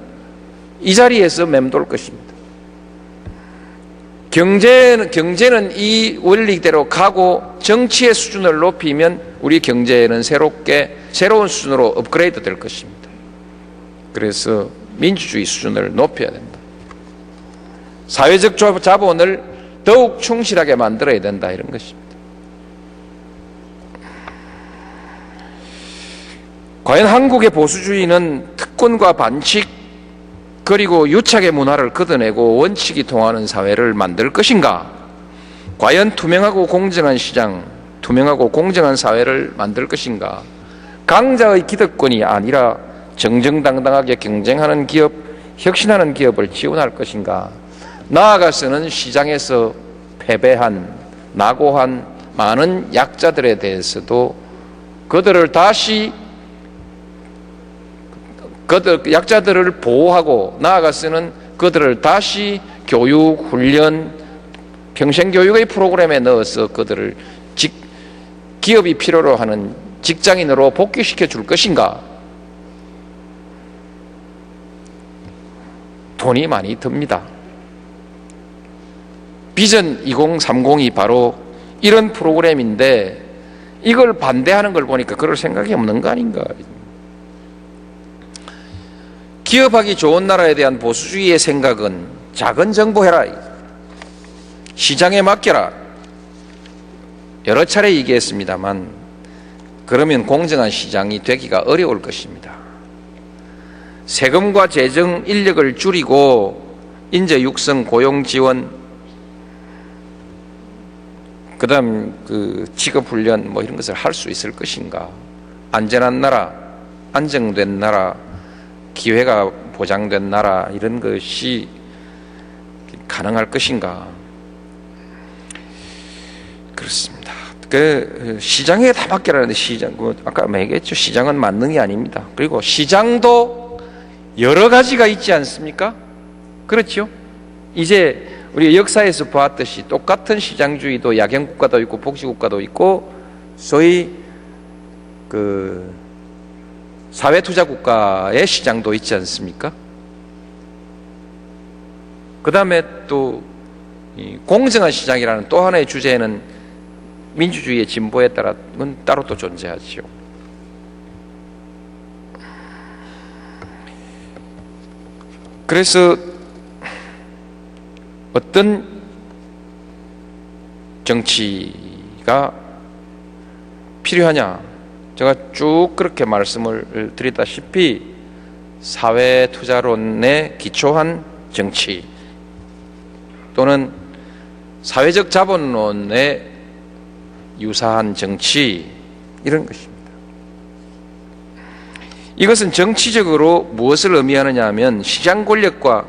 이 자리에서 맴돌 것입니다. 경제는 이 원리대로 가고 정치의 수준을 높이면 우리 경제는 새로운 수준으로 업그레이드 될 것입니다. 그래서 민주주의 수준을 높여야 된다. 사회적 자본을 더욱 충실하게 만들어야 된다, 이런 것입니다. 과연 한국의 보수주의는 특권과 반칙 그리고 유착의 문화를 걷어내고 원칙이 통하는 사회를 만들 것인가? 과연 투명하고 공정한 시장, 투명하고 공정한 사회를 만들 것인가? 강자의 기득권이 아니라 정정당당하게 경쟁하는 기업, 혁신하는 기업을 지원할 것인가? 나아가서는 시장에서 패배한, 낙오한 많은 약자들에 대해서도 약자들을 보호하고, 나아가서는 그들을 다시 교육, 훈련, 평생교육의 프로그램에 넣어서 그들을 기업이 필요로 하는 직장인으로 복귀시켜 줄 것인가? 돈이 많이 듭니다. 비전 2030이 바로 이런 프로그램인데, 이걸 반대하는 걸 보니까 그럴 생각이 없는 거 아닌가? 기업하기 좋은 나라에 대한 보수주의의 생각은 작은 정부해라, 시장에 맡겨라, 여러 차례 얘기했습니다만, 그러면 공정한 시장이 되기가 어려울 것입니다. 세금과 재정 인력을 줄이고 인재 육성, 고용 지원, 그다음 직업 훈련 이런 것을 할 수 있을 것인가? 안전한 나라, 안정된 나라, 기회가 보장된 나라, 이런 것이 가능할 것인가? 그렇습니다. 시장에 다 맡기라는데, 아까 얘기했죠. 시장은 만능이 아닙니다. 그리고 시장도 여러 가지가 있지 않습니까? 그렇죠? 이제 우리 역사에서 보았듯이 똑같은 시장주의도 약형국가도 있고 복지국가도 있고, 소위 사회투자국가의 시장도 있지 않습니까? 그 다음에 또 공정한 시장이라는 또 하나의 주제는 민주주의의 진보에 따라는 따로 또 존재하죠. 그래서 어떤 정치가 필요하냐? 제가 쭉 그렇게 말씀을 드리다시피 사회투자론에 기초한 정치 또는 사회적 자본론에 유사한 정치, 이런 것입니다. 이것은 정치적으로 무엇을 의미하느냐 하면 시장 권력과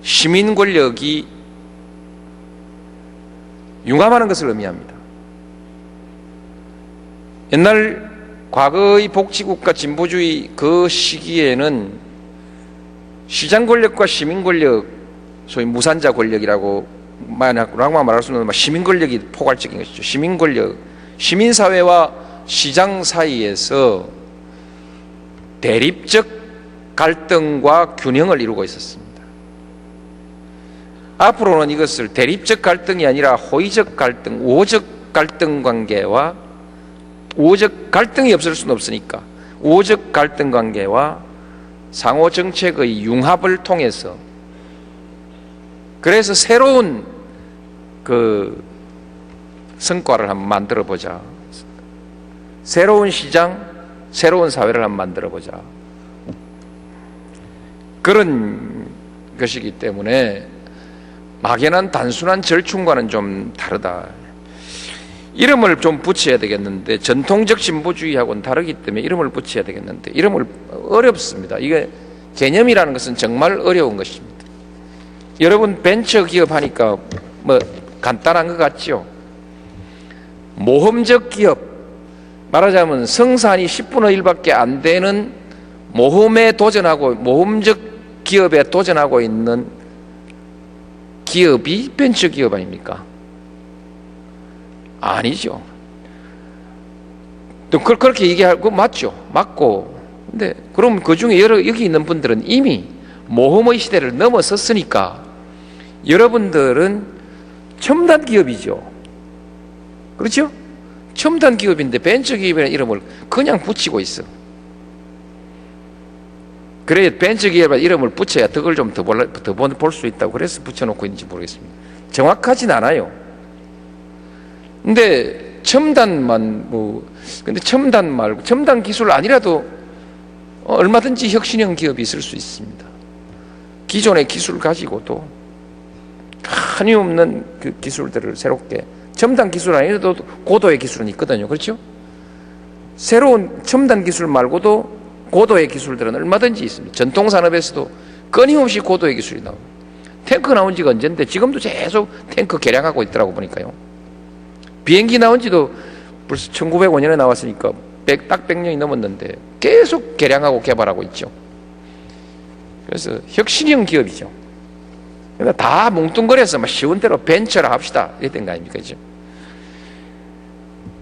시민 권력이 융합하는 것을 의미합니다. 옛날 과거의 복지국가 진보주의 그 시기에는 시장 권력과 시민 권력, 소위 무산자 권력이라고 말할 수 있는 시민 권력이 포괄적인 것이죠. 시민 권력, 시민 사회와 시장 사이에서 대립적 갈등과 균형을 이루고 있었습니다. 앞으로는 이것을 대립적 갈등이 아니라 호의적 갈등, 우호적 갈등 관계와, 우호적 갈등이 없을 수는 없으니까 우호적 갈등 관계와 상호 정책의 융합을 통해서, 그래서 새로운 성과를 한번 만들어 보자. 새로운 시장, 새로운 사회를 한번 만들어 보자. 그런 것이기 때문에 막연한 단순한 절충과는 좀 다르다. 이름을 좀 붙여야 되겠는데, 전통적 진보주의하고는 다르기 때문에 이름을 붙여야 되겠는데, 이름을 어렵습니다. 이게 개념이라는 것은 정말 어려운 것입니다. 여러분 벤처 기업 하니까 뭐 간단한 것 같죠? 모험적 기업, 말하자면 성산이 10분의 1밖에 안 되는 모험에 도전하고, 모험적 기업에 도전하고 있는 기업이 벤처 기업 아닙니까? 아니죠. 또 그렇게 얘기하고 맞죠. 맞고. 근데 그럼 그 중에 여기 있는 분들은 이미 모험의 시대를 넘어섰으니까 여러분들은 첨단 기업이죠. 그렇죠? 첨단 기업인데 벤처 기업이라는 이름을 그냥 붙이고 있어. 그래 벤처 기업이라는 이름을 붙여야 덕을 좀 더 볼 수 있다고 그래서 붙여놓고 있는지 모르겠습니다. 정확하진 않아요. 근데 첨단만 근데 첨단 말고 첨단 기술 아니라도 얼마든지 혁신형 기업이 있을 수 있습니다. 기존의 기술 가지고도 한이 없는 그 기술들을 새롭게, 첨단 기술 아니라도 고도의 기술은 있거든요. 그렇죠? 새로운 첨단 기술 말고도 고도의 기술들은 얼마든지 있습니다. 전통 산업에서도 끊임없이 고도의 기술이 나옵니다. 탱크 나온 지가 언젠데 지금도 계속 탱크 개량하고 있더라고 보니까요. 비행기 나온 지도 벌써 1905년에 나왔으니까 딱 100년이 넘었는데 계속 개량하고 개발하고 있죠. 그래서 혁신형 기업이죠. 그러니까 다 뭉뚱그려서 막 쉬운 대로 벤처라 합시다 이랬던 거 아닙니까? 그죠?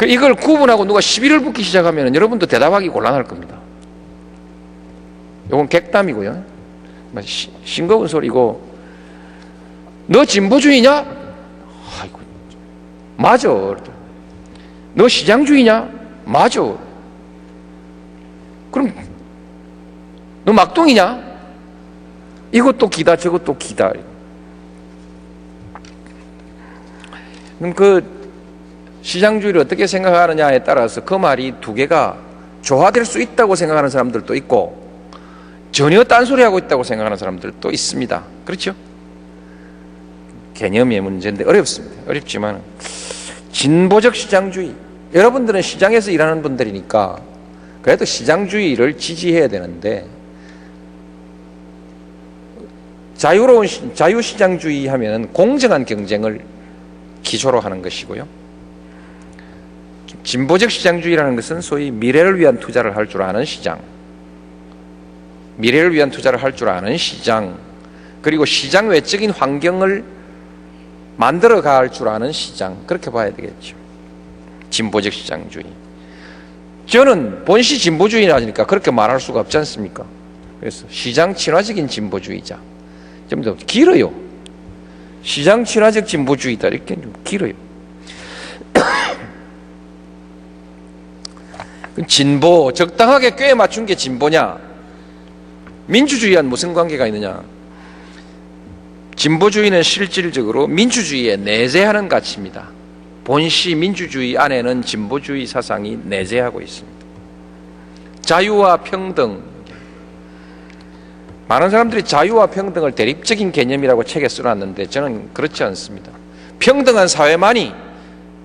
이걸 구분하고 누가 시비를 붙기 시작하면 여러분도 대답하기 곤란할 겁니다. 이건 객담이고요. 싱거운 소리고, 너 진보주의냐? 아이고, 맞아. 너 시장주의냐? 맞아. 그럼 너 막동이냐? 이것도 기다 저것도 기다. 그럼 그 시장주의를 어떻게 생각하느냐에 따라서 그 말이 두 개가 조화될 수 있다고 생각하는 사람들도 있고 전혀 딴소리하고 있다고 생각하는 사람들도 있습니다. 그렇죠? 개념의 문제인데 어렵습니다. 어렵지만 진보적 시장주의, 여러분들은 시장에서 일하는 분들이니까 그래도 시장주의를 지지해야 되는데, 자유로운 자유시장주의 하면 공정한 경쟁을 기초로 하는 것이고요. 진보적 시장주의라는 것은 소위 미래를 위한 투자를 할 줄 아는 시장, 미래를 위한 투자를 할 줄 아는 시장, 그리고 시장 외적인 환경을 만들어 갈 줄 아는 시장, 그렇게 봐야 되겠죠. 진보적 시장주의. 저는 본시 진보주의라니까 그렇게 말할 수가 없지 않습니까? 그래서 시장 친화적인 진보주의자. 좀 더 길어요. 시장 친화적 진보주의다 이렇게 좀 길어요. 진보, 적당하게 꽤 맞춘 게 진보냐? 민주주의와는 무슨 관계가 있느냐? 진보주의는 실질적으로 민주주의에 내재하는 가치입니다. 본시 민주주의 안에는 진보주의 사상이 내재하고 있습니다. 자유와 평등. 많은 사람들이 자유와 평등을 대립적인 개념이라고 책에 써놨는데 저는 그렇지 않습니다. 평등한 사회만이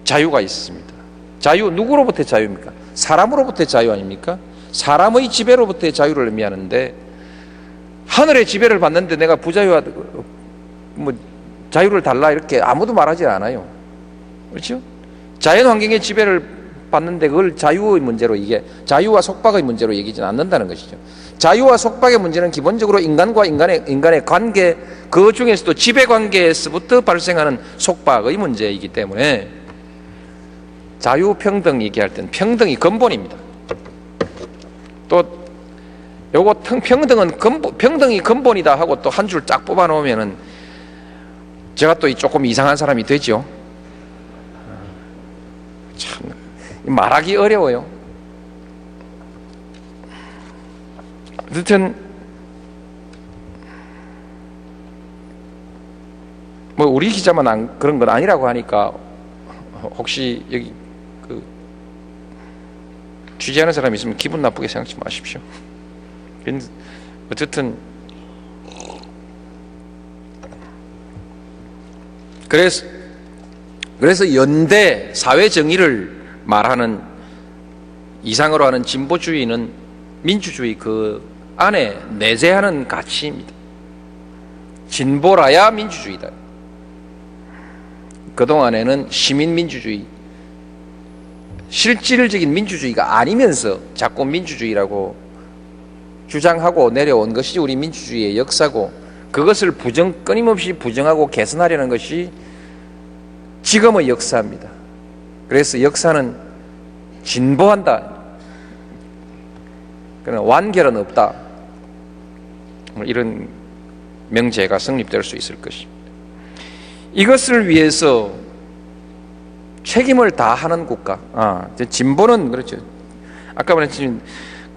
자유가 있습니다. 자유, 누구로부터의 자유입니까? 사람으로부터의 자유 아닙니까? 사람의 지배로부터의 자유를 의미하는데, 하늘의 지배를 받는데 내가 부자유와 자유를 달라 이렇게 아무도 말하지 않아요. 그렇죠? 자연 환경의 지배를 받는데 그걸 자유의 문제로, 이게 자유와 속박의 문제로 얘기하지는 않는다는 것이죠. 자유와 속박의 문제는 기본적으로 인간과 인간의 관계, 그 중에서도 지배 관계에서부터 발생하는 속박의 문제이기 때문에 자유, 평등 얘기할 때는 평등이 근본입니다. 또 요거 평등이 근본이다 하고 또 한 줄 쫙 뽑아 놓으면은 제가 또 조금 이상한 사람이 되죠. 참 말하기 어려워요. 어쨌든 뭐 우리 기자만 그런 건 아니라고 하니까 혹시 여기 그 취재하는 사람이 있으면 기분 나쁘게 생각하지 마십시오. 어쨌든 그래서 그래서 연대 사회 정의를 말하는 이상으로 하는 진보주의는 민주주의 그 안에 내재하는 가치입니다. 진보라야 민주주의다. 그동안에는 시민민주주의, 실질적인 민주주의가 아니면서 자꾸 민주주의라고 주장하고 내려온 것이 우리 민주주의의 역사고, 그것을 끊임없이 부정하고 개선하려는 것이 지금의 역사입니다. 그래서 역사는 진보한다. 그러나 완결은 없다. 이런 명제가 성립될 수 있을 것입니다. 이것을 위해서 책임을 다하는 국가. 진보는 그렇죠. 아까 말했지만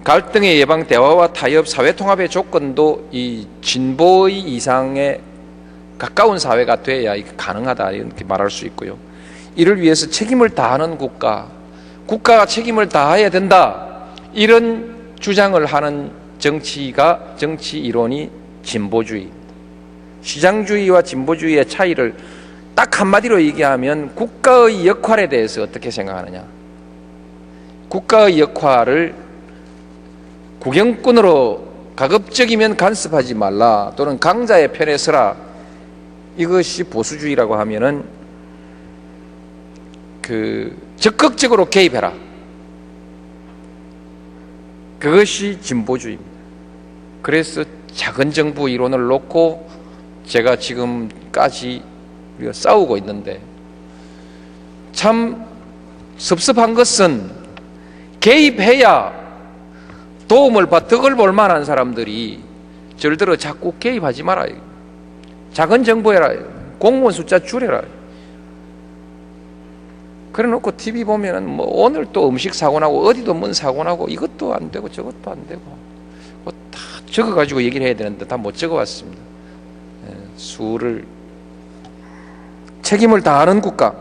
갈등의 예방, 대화와 타협, 사회 통합의 조건도 이 진보의 이상에 가까운 사회가 돼야 이게 가능하다 이렇게 말할 수 있고요. 이를 위해서 책임을 다하는 국가가 책임을 다해야 된다. 이런 주장을 하는 정치 이론이 진보주의입니다. 시장주의와 진보주의의 차이를 딱 한마디로 얘기하면 국가의 역할에 대해서 어떻게 생각하느냐. 국가의 역할을 구경꾼으로 가급적이면 간섭하지 말라, 또는 강자의 편에 서라. 이것이 보수주의라고 하면은 적극적으로 개입해라. 그것이 진보주의입니다. 그래서 작은 정부 이론을 놓고 제가 지금까지 우리가 싸우고 있는데, 참 섭섭한 것은 개입해야 도움을 덕을 볼 만한 사람들이 저를 들어 자꾸 개입하지 마라. 작은 정부 해라. 공무원 숫자 줄여라. 그래 놓고 TV 보면은 뭐 오늘 또 음식 사고 나고 어디도 뭔 사고 나고 이것도 안 되고 저것도 안 되고 뭐 다 적어 가지고 얘기를 해야 되는데 다 못 적어 왔습니다. 수를 책임을 다하는 국가.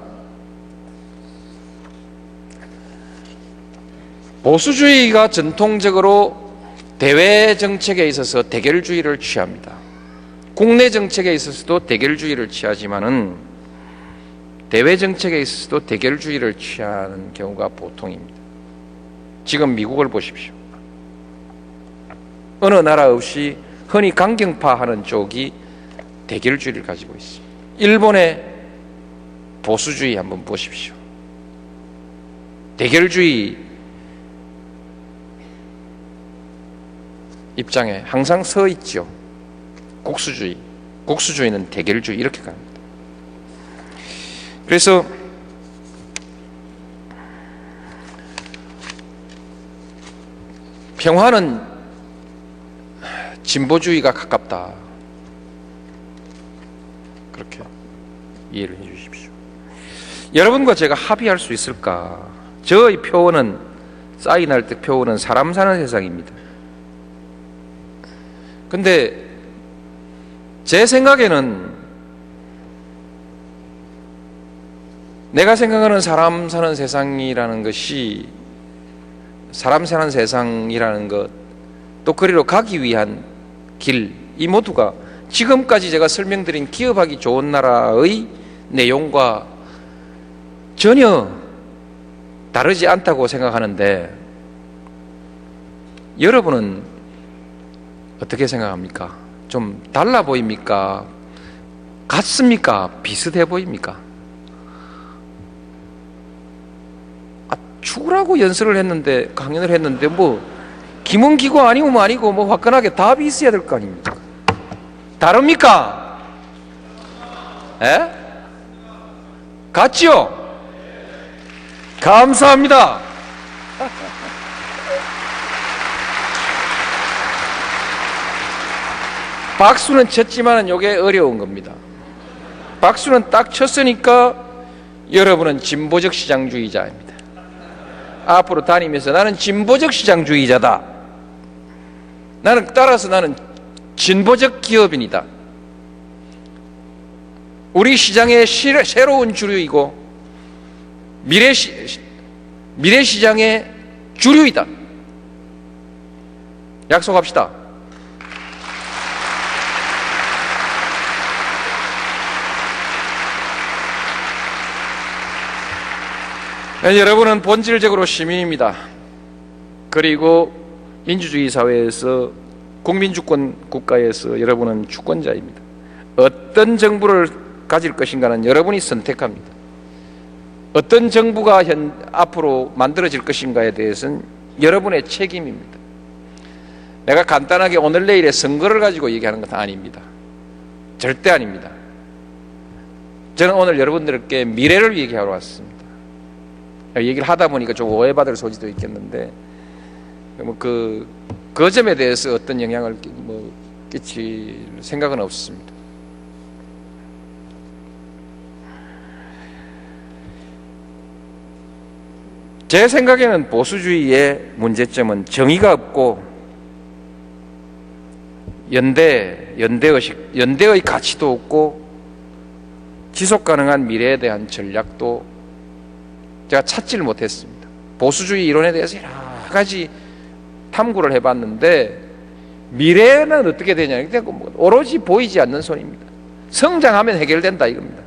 보수주의가 전통적으로 대외 정책에 있어서 대결주의를 취합니다. 국내 정책에 있어서도 대결주의를 취하지만은 대외 정책에 있어서도 대결주의를 취하는 경우가 보통입니다. 지금 미국을 보십시오. 어느 나라 없이 흔히 강경파하는 쪽이 대결주의를 가지고 있습니다. 일본의 보수주의 한번 보십시오. 대결주의 입장에 항상 서 있죠. 국수주의는 대결주의 이렇게 갑니다. 그래서 평화는 진보주의가 가깝다. 그렇게 이해를 해 주십시오. 여러분과 제가 합의할 수 있을까? 저의 표현은, 사인할 때 표현은 사람 사는 세상입니다. 근데 제 생각에는 내가 생각하는 사람 사는 세상이라는 것이, 사람 사는 세상이라는 것, 또 그리로 가기 위한 길, 이 모두가 지금까지 제가 설명드린 기업하기 좋은 나라의 내용과 전혀 다르지 않다고 생각하는데, 여러분은 어떻게 생각합니까? 좀 달라 보입니까? 같습니까? 비슷해 보입니까? 죽으라고 연설을 했는데, 강연을 했는데, 뭐 김원기고 아니고 뭐 아니고 뭐 화끈하게 답이 있어야 될 거 아닙니까? 다릅니까? 에? 같죠? 감사합니다. 박수는 쳤지만 이게 어려운 겁니다. 박수는 딱 쳤으니까 여러분은 진보적 시장주의자입니다. 앞으로 다니면서 나는 진보적 시장주의자다. 따라서 나는 진보적 기업인이다. 우리 시장의 새로운 주류이고 미래 시장의 주류이다. 약속합시다. 여러분은 본질적으로 시민입니다. 그리고 민주주의 사회에서 국민주권 국가에서 여러분은 주권자입니다. 어떤 정부를 가질 것인가는 여러분이 선택합니다. 어떤 정부가 앞으로 만들어질 것인가에 대해서는 여러분의 책임입니다. 내가 간단하게 오늘 내일의 선거를 가지고 얘기하는 것은 아닙니다. 절대 아닙니다. 저는 오늘 여러분들께 미래를 얘기하러 왔습니다. 얘기를 하다 보니까 좀 오해받을 소지도 있겠는데 그 점에 대해서 어떤 영향을 끼칠 생각은 없습니다. 제 생각에는 보수주의의 문제점은 정의가 없고 연대의 가치도 없고 지속 가능한 미래에 대한 전략도 제가 찾지를 못했습니다. 보수주의 이론에 대해서 여러 가지 탐구를 해봤는데 미래는 어떻게 되냐? 오로지 보이지 않는 손입니다. 성장하면 해결된다 이겁니다.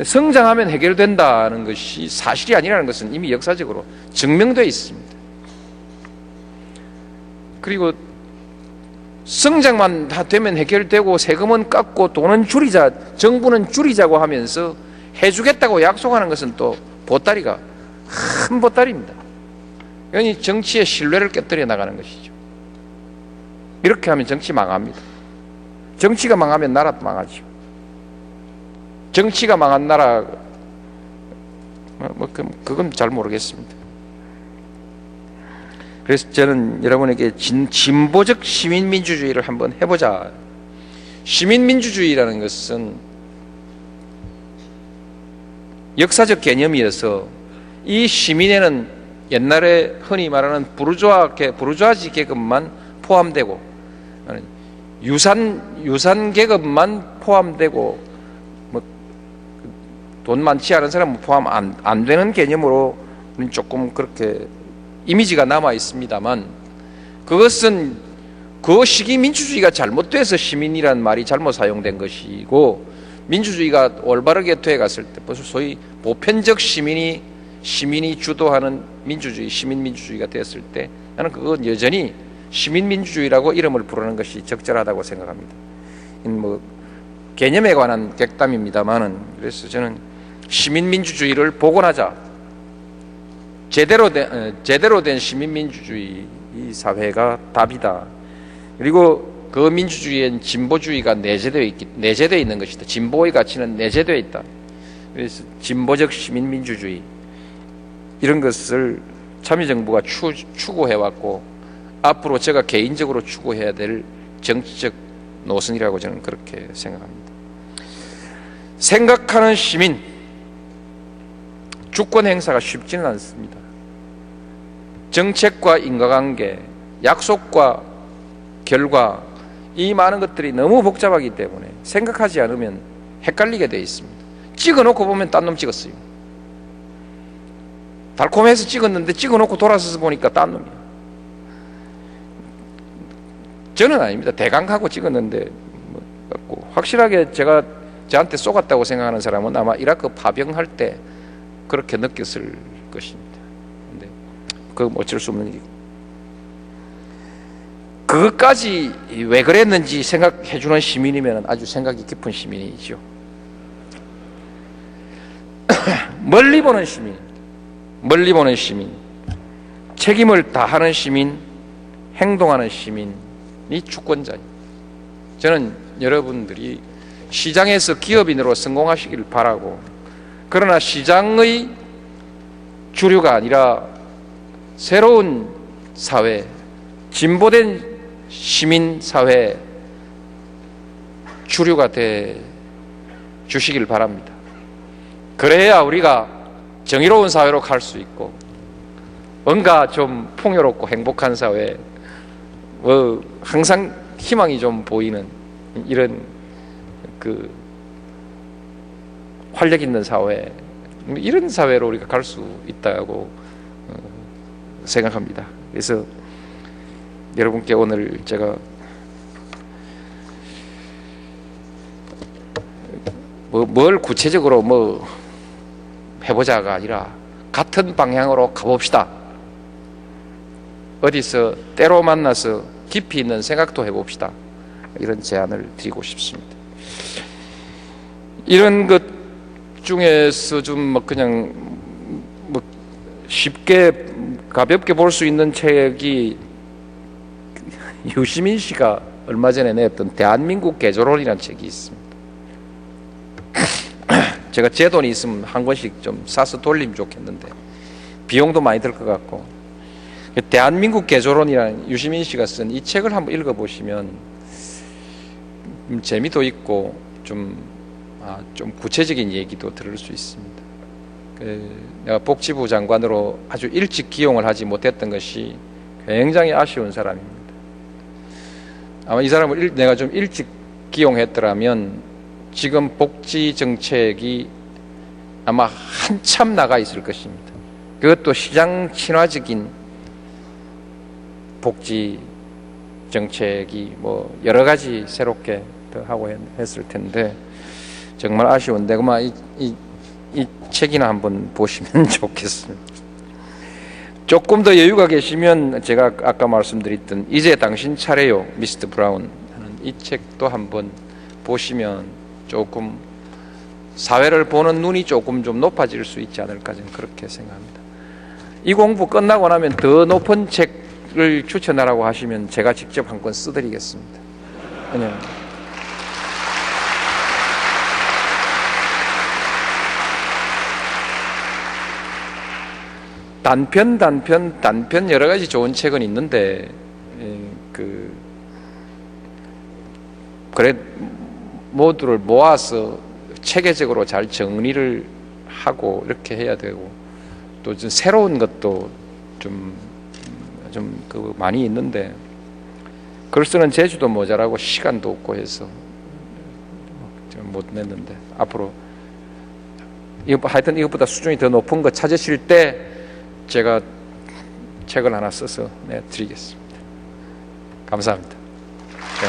성장하면 해결된다는 것이 사실이 아니라는 것은 이미 역사적으로 증명되어 있습니다. 그리고 성장만 다 되면 해결되고 세금은 깎고 돈은 줄이자, 정부는 줄이자고 하면서 해주겠다고 약속하는 것은 또 보따리가 큰 보따리입니다. 이건 정치의 신뢰를 깨뜨려 나가는 것이죠. 이렇게 하면 정치 망합니다. 정치가 망하면 나라도 망하죠. 정치가 망한 나라, 그건 잘 모르겠습니다. 그래서 저는 여러분에게 진보적 시민민주주의를 한번 해보자. 시민민주주의라는 것은 역사적 개념이어서 이 시민에는 옛날에 흔히 말하는 부르주아지 계급만 포함되고 유산 계급만 포함되고 돈 많지 않은 사람은 포함 안 되는 개념으로 조금 그렇게 이미지가 남아 있습니다만 그것은 그 시기 민주주의가 잘못돼서 시민이라는 말이 잘못 사용된 것이고 민주주의가 올바르게 되어갔을 때 벌써 소위 보편적 시민이 주도하는 민주주의, 시민민주주의가 되었을 때 나는 그건 여전히 시민민주주의라고 이름을 부르는 것이 적절하다고 생각합니다. 개념에 관한 객담입니다만은 그래서 저는 시민민주주의를 복원하자. 제대로 된 시민민주주의 사회가 답이다. 그리고 그 민주주의엔 진보주의가 내재되어 있는 것이다. 진보의 가치는 내재되어 있다. 그래서 진보적 시민민주주의 이런 것을 참여정부가 추구해왔고 앞으로 제가 개인적으로 추구해야 될 정치적 노선이라고 저는 그렇게 생각합니다. 생각하는 시민, 주권 행사가 쉽지는 않습니다. 정책과 인과관계, 약속과 결과 이 많은 것들이 너무 복잡하기 때문에 생각하지 않으면 헷갈리게 되어 있습니다. 찍어놓고 보면 딴 놈 찍었어요. 달콤해서 찍었는데 찍어놓고 돌아서서 보니까 딴 놈이야. 저는 아닙니다. 대강하고 찍었는데 확실하게 제가 저한테 쏘갔다고 생각하는 사람은 아마 이라크 파병할 때 그렇게 느꼈을 것입니다. 근데 그건 어쩔 수 없는 일이고 그것까지 왜 그랬는지 생각해 주는 시민이면 아주 생각이 깊은 시민이죠. 멀리 보는 시민, 책임을 다하는 시민, 행동하는 시민이 주권자입니다. 저는 여러분들이 시장에서 기업인으로 성공하시길 바라고 그러나 시장의 주류가 아니라 새로운 사회, 진보된 시민사회 주류가 돼 주시길 바랍니다. 그래야 우리가 정의로운 사회로 갈 수 있고 뭔가 좀 풍요롭고 행복한 사회, 항상 희망이 좀 보이는 이런 활력 있는 사회, 이런 사회로 우리가 갈 수 있다고 생각합니다. 그래서 여러분께 오늘 제가 뭘 구체적으로 해보자가 아니라 같은 방향으로 가봅시다. 어디서 때로 만나서 깊이 있는 생각도 해봅시다. 이런 제안을 드리고 싶습니다. 이런 것 중에서 좀 뭐 그냥 뭐 쉽게 가볍게 볼 수 있는 책이 유시민 씨가 얼마 전에 냈던 대한민국 개조론이라는 책이 있습니다. 제가 제 돈이 있으면 한 권씩 좀 사서 돌리면 좋겠는데 비용도 많이 들 것 같고, 대한민국 개조론이라는 유시민 씨가 쓴 이 책을 한번 읽어보시면 재미도 있고 좀 구체적인 얘기도 들을 수 있습니다. 내가 복지부 장관으로 아주 일찍 기용을 하지 못했던 것이 굉장히 아쉬운 사람입니다. 아마 이 사람을 내가 좀 일찍 기용했더라면 지금 복지 정책이 아마 한참 나가 있을 것입니다. 그것도 시장 친화적인 복지 정책이 뭐 여러 가지 새롭게 더 하고 했을 텐데 정말 아쉬운데 그만 이 책이나 한번 보시면 좋겠습니다. 조금 더 여유가 계시면 제가 아까 말씀드렸던 이제 당신 차례요 미스터 브라운 하는 이 책도 한번 보시면 조금 사회를 보는 눈이 조금 좀 높아질 수 있지 않을까 저는 그렇게 생각합니다. 이 공부 끝나고 나면 더 높은 책을 추천하라고 하시면 제가 직접 한 권 써드리겠습니다. 왜냐하면 단편 여러 가지 좋은 책은 있는데 그래 모두를 모아서 체계적으로 잘 정리를 하고 이렇게 해야 되고 또 좀 새로운 것도 좀 많이 있는데 글 쓰는 재주도 모자라고 시간도 없고 해서 좀 못 냈는데 앞으로 하여튼 이것보다 수준이 더 높은 거 찾으실 때 제가 책을 하나 써서 내드리겠습니다. 감사합니다. 네.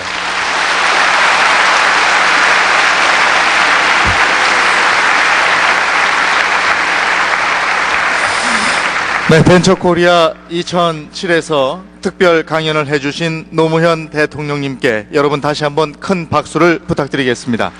네, 벤처코리아 2007에서 특별 강연을 해주신 노무현 대통령님께 여러분 다시 한번 큰 박수를 부탁드리겠습니다.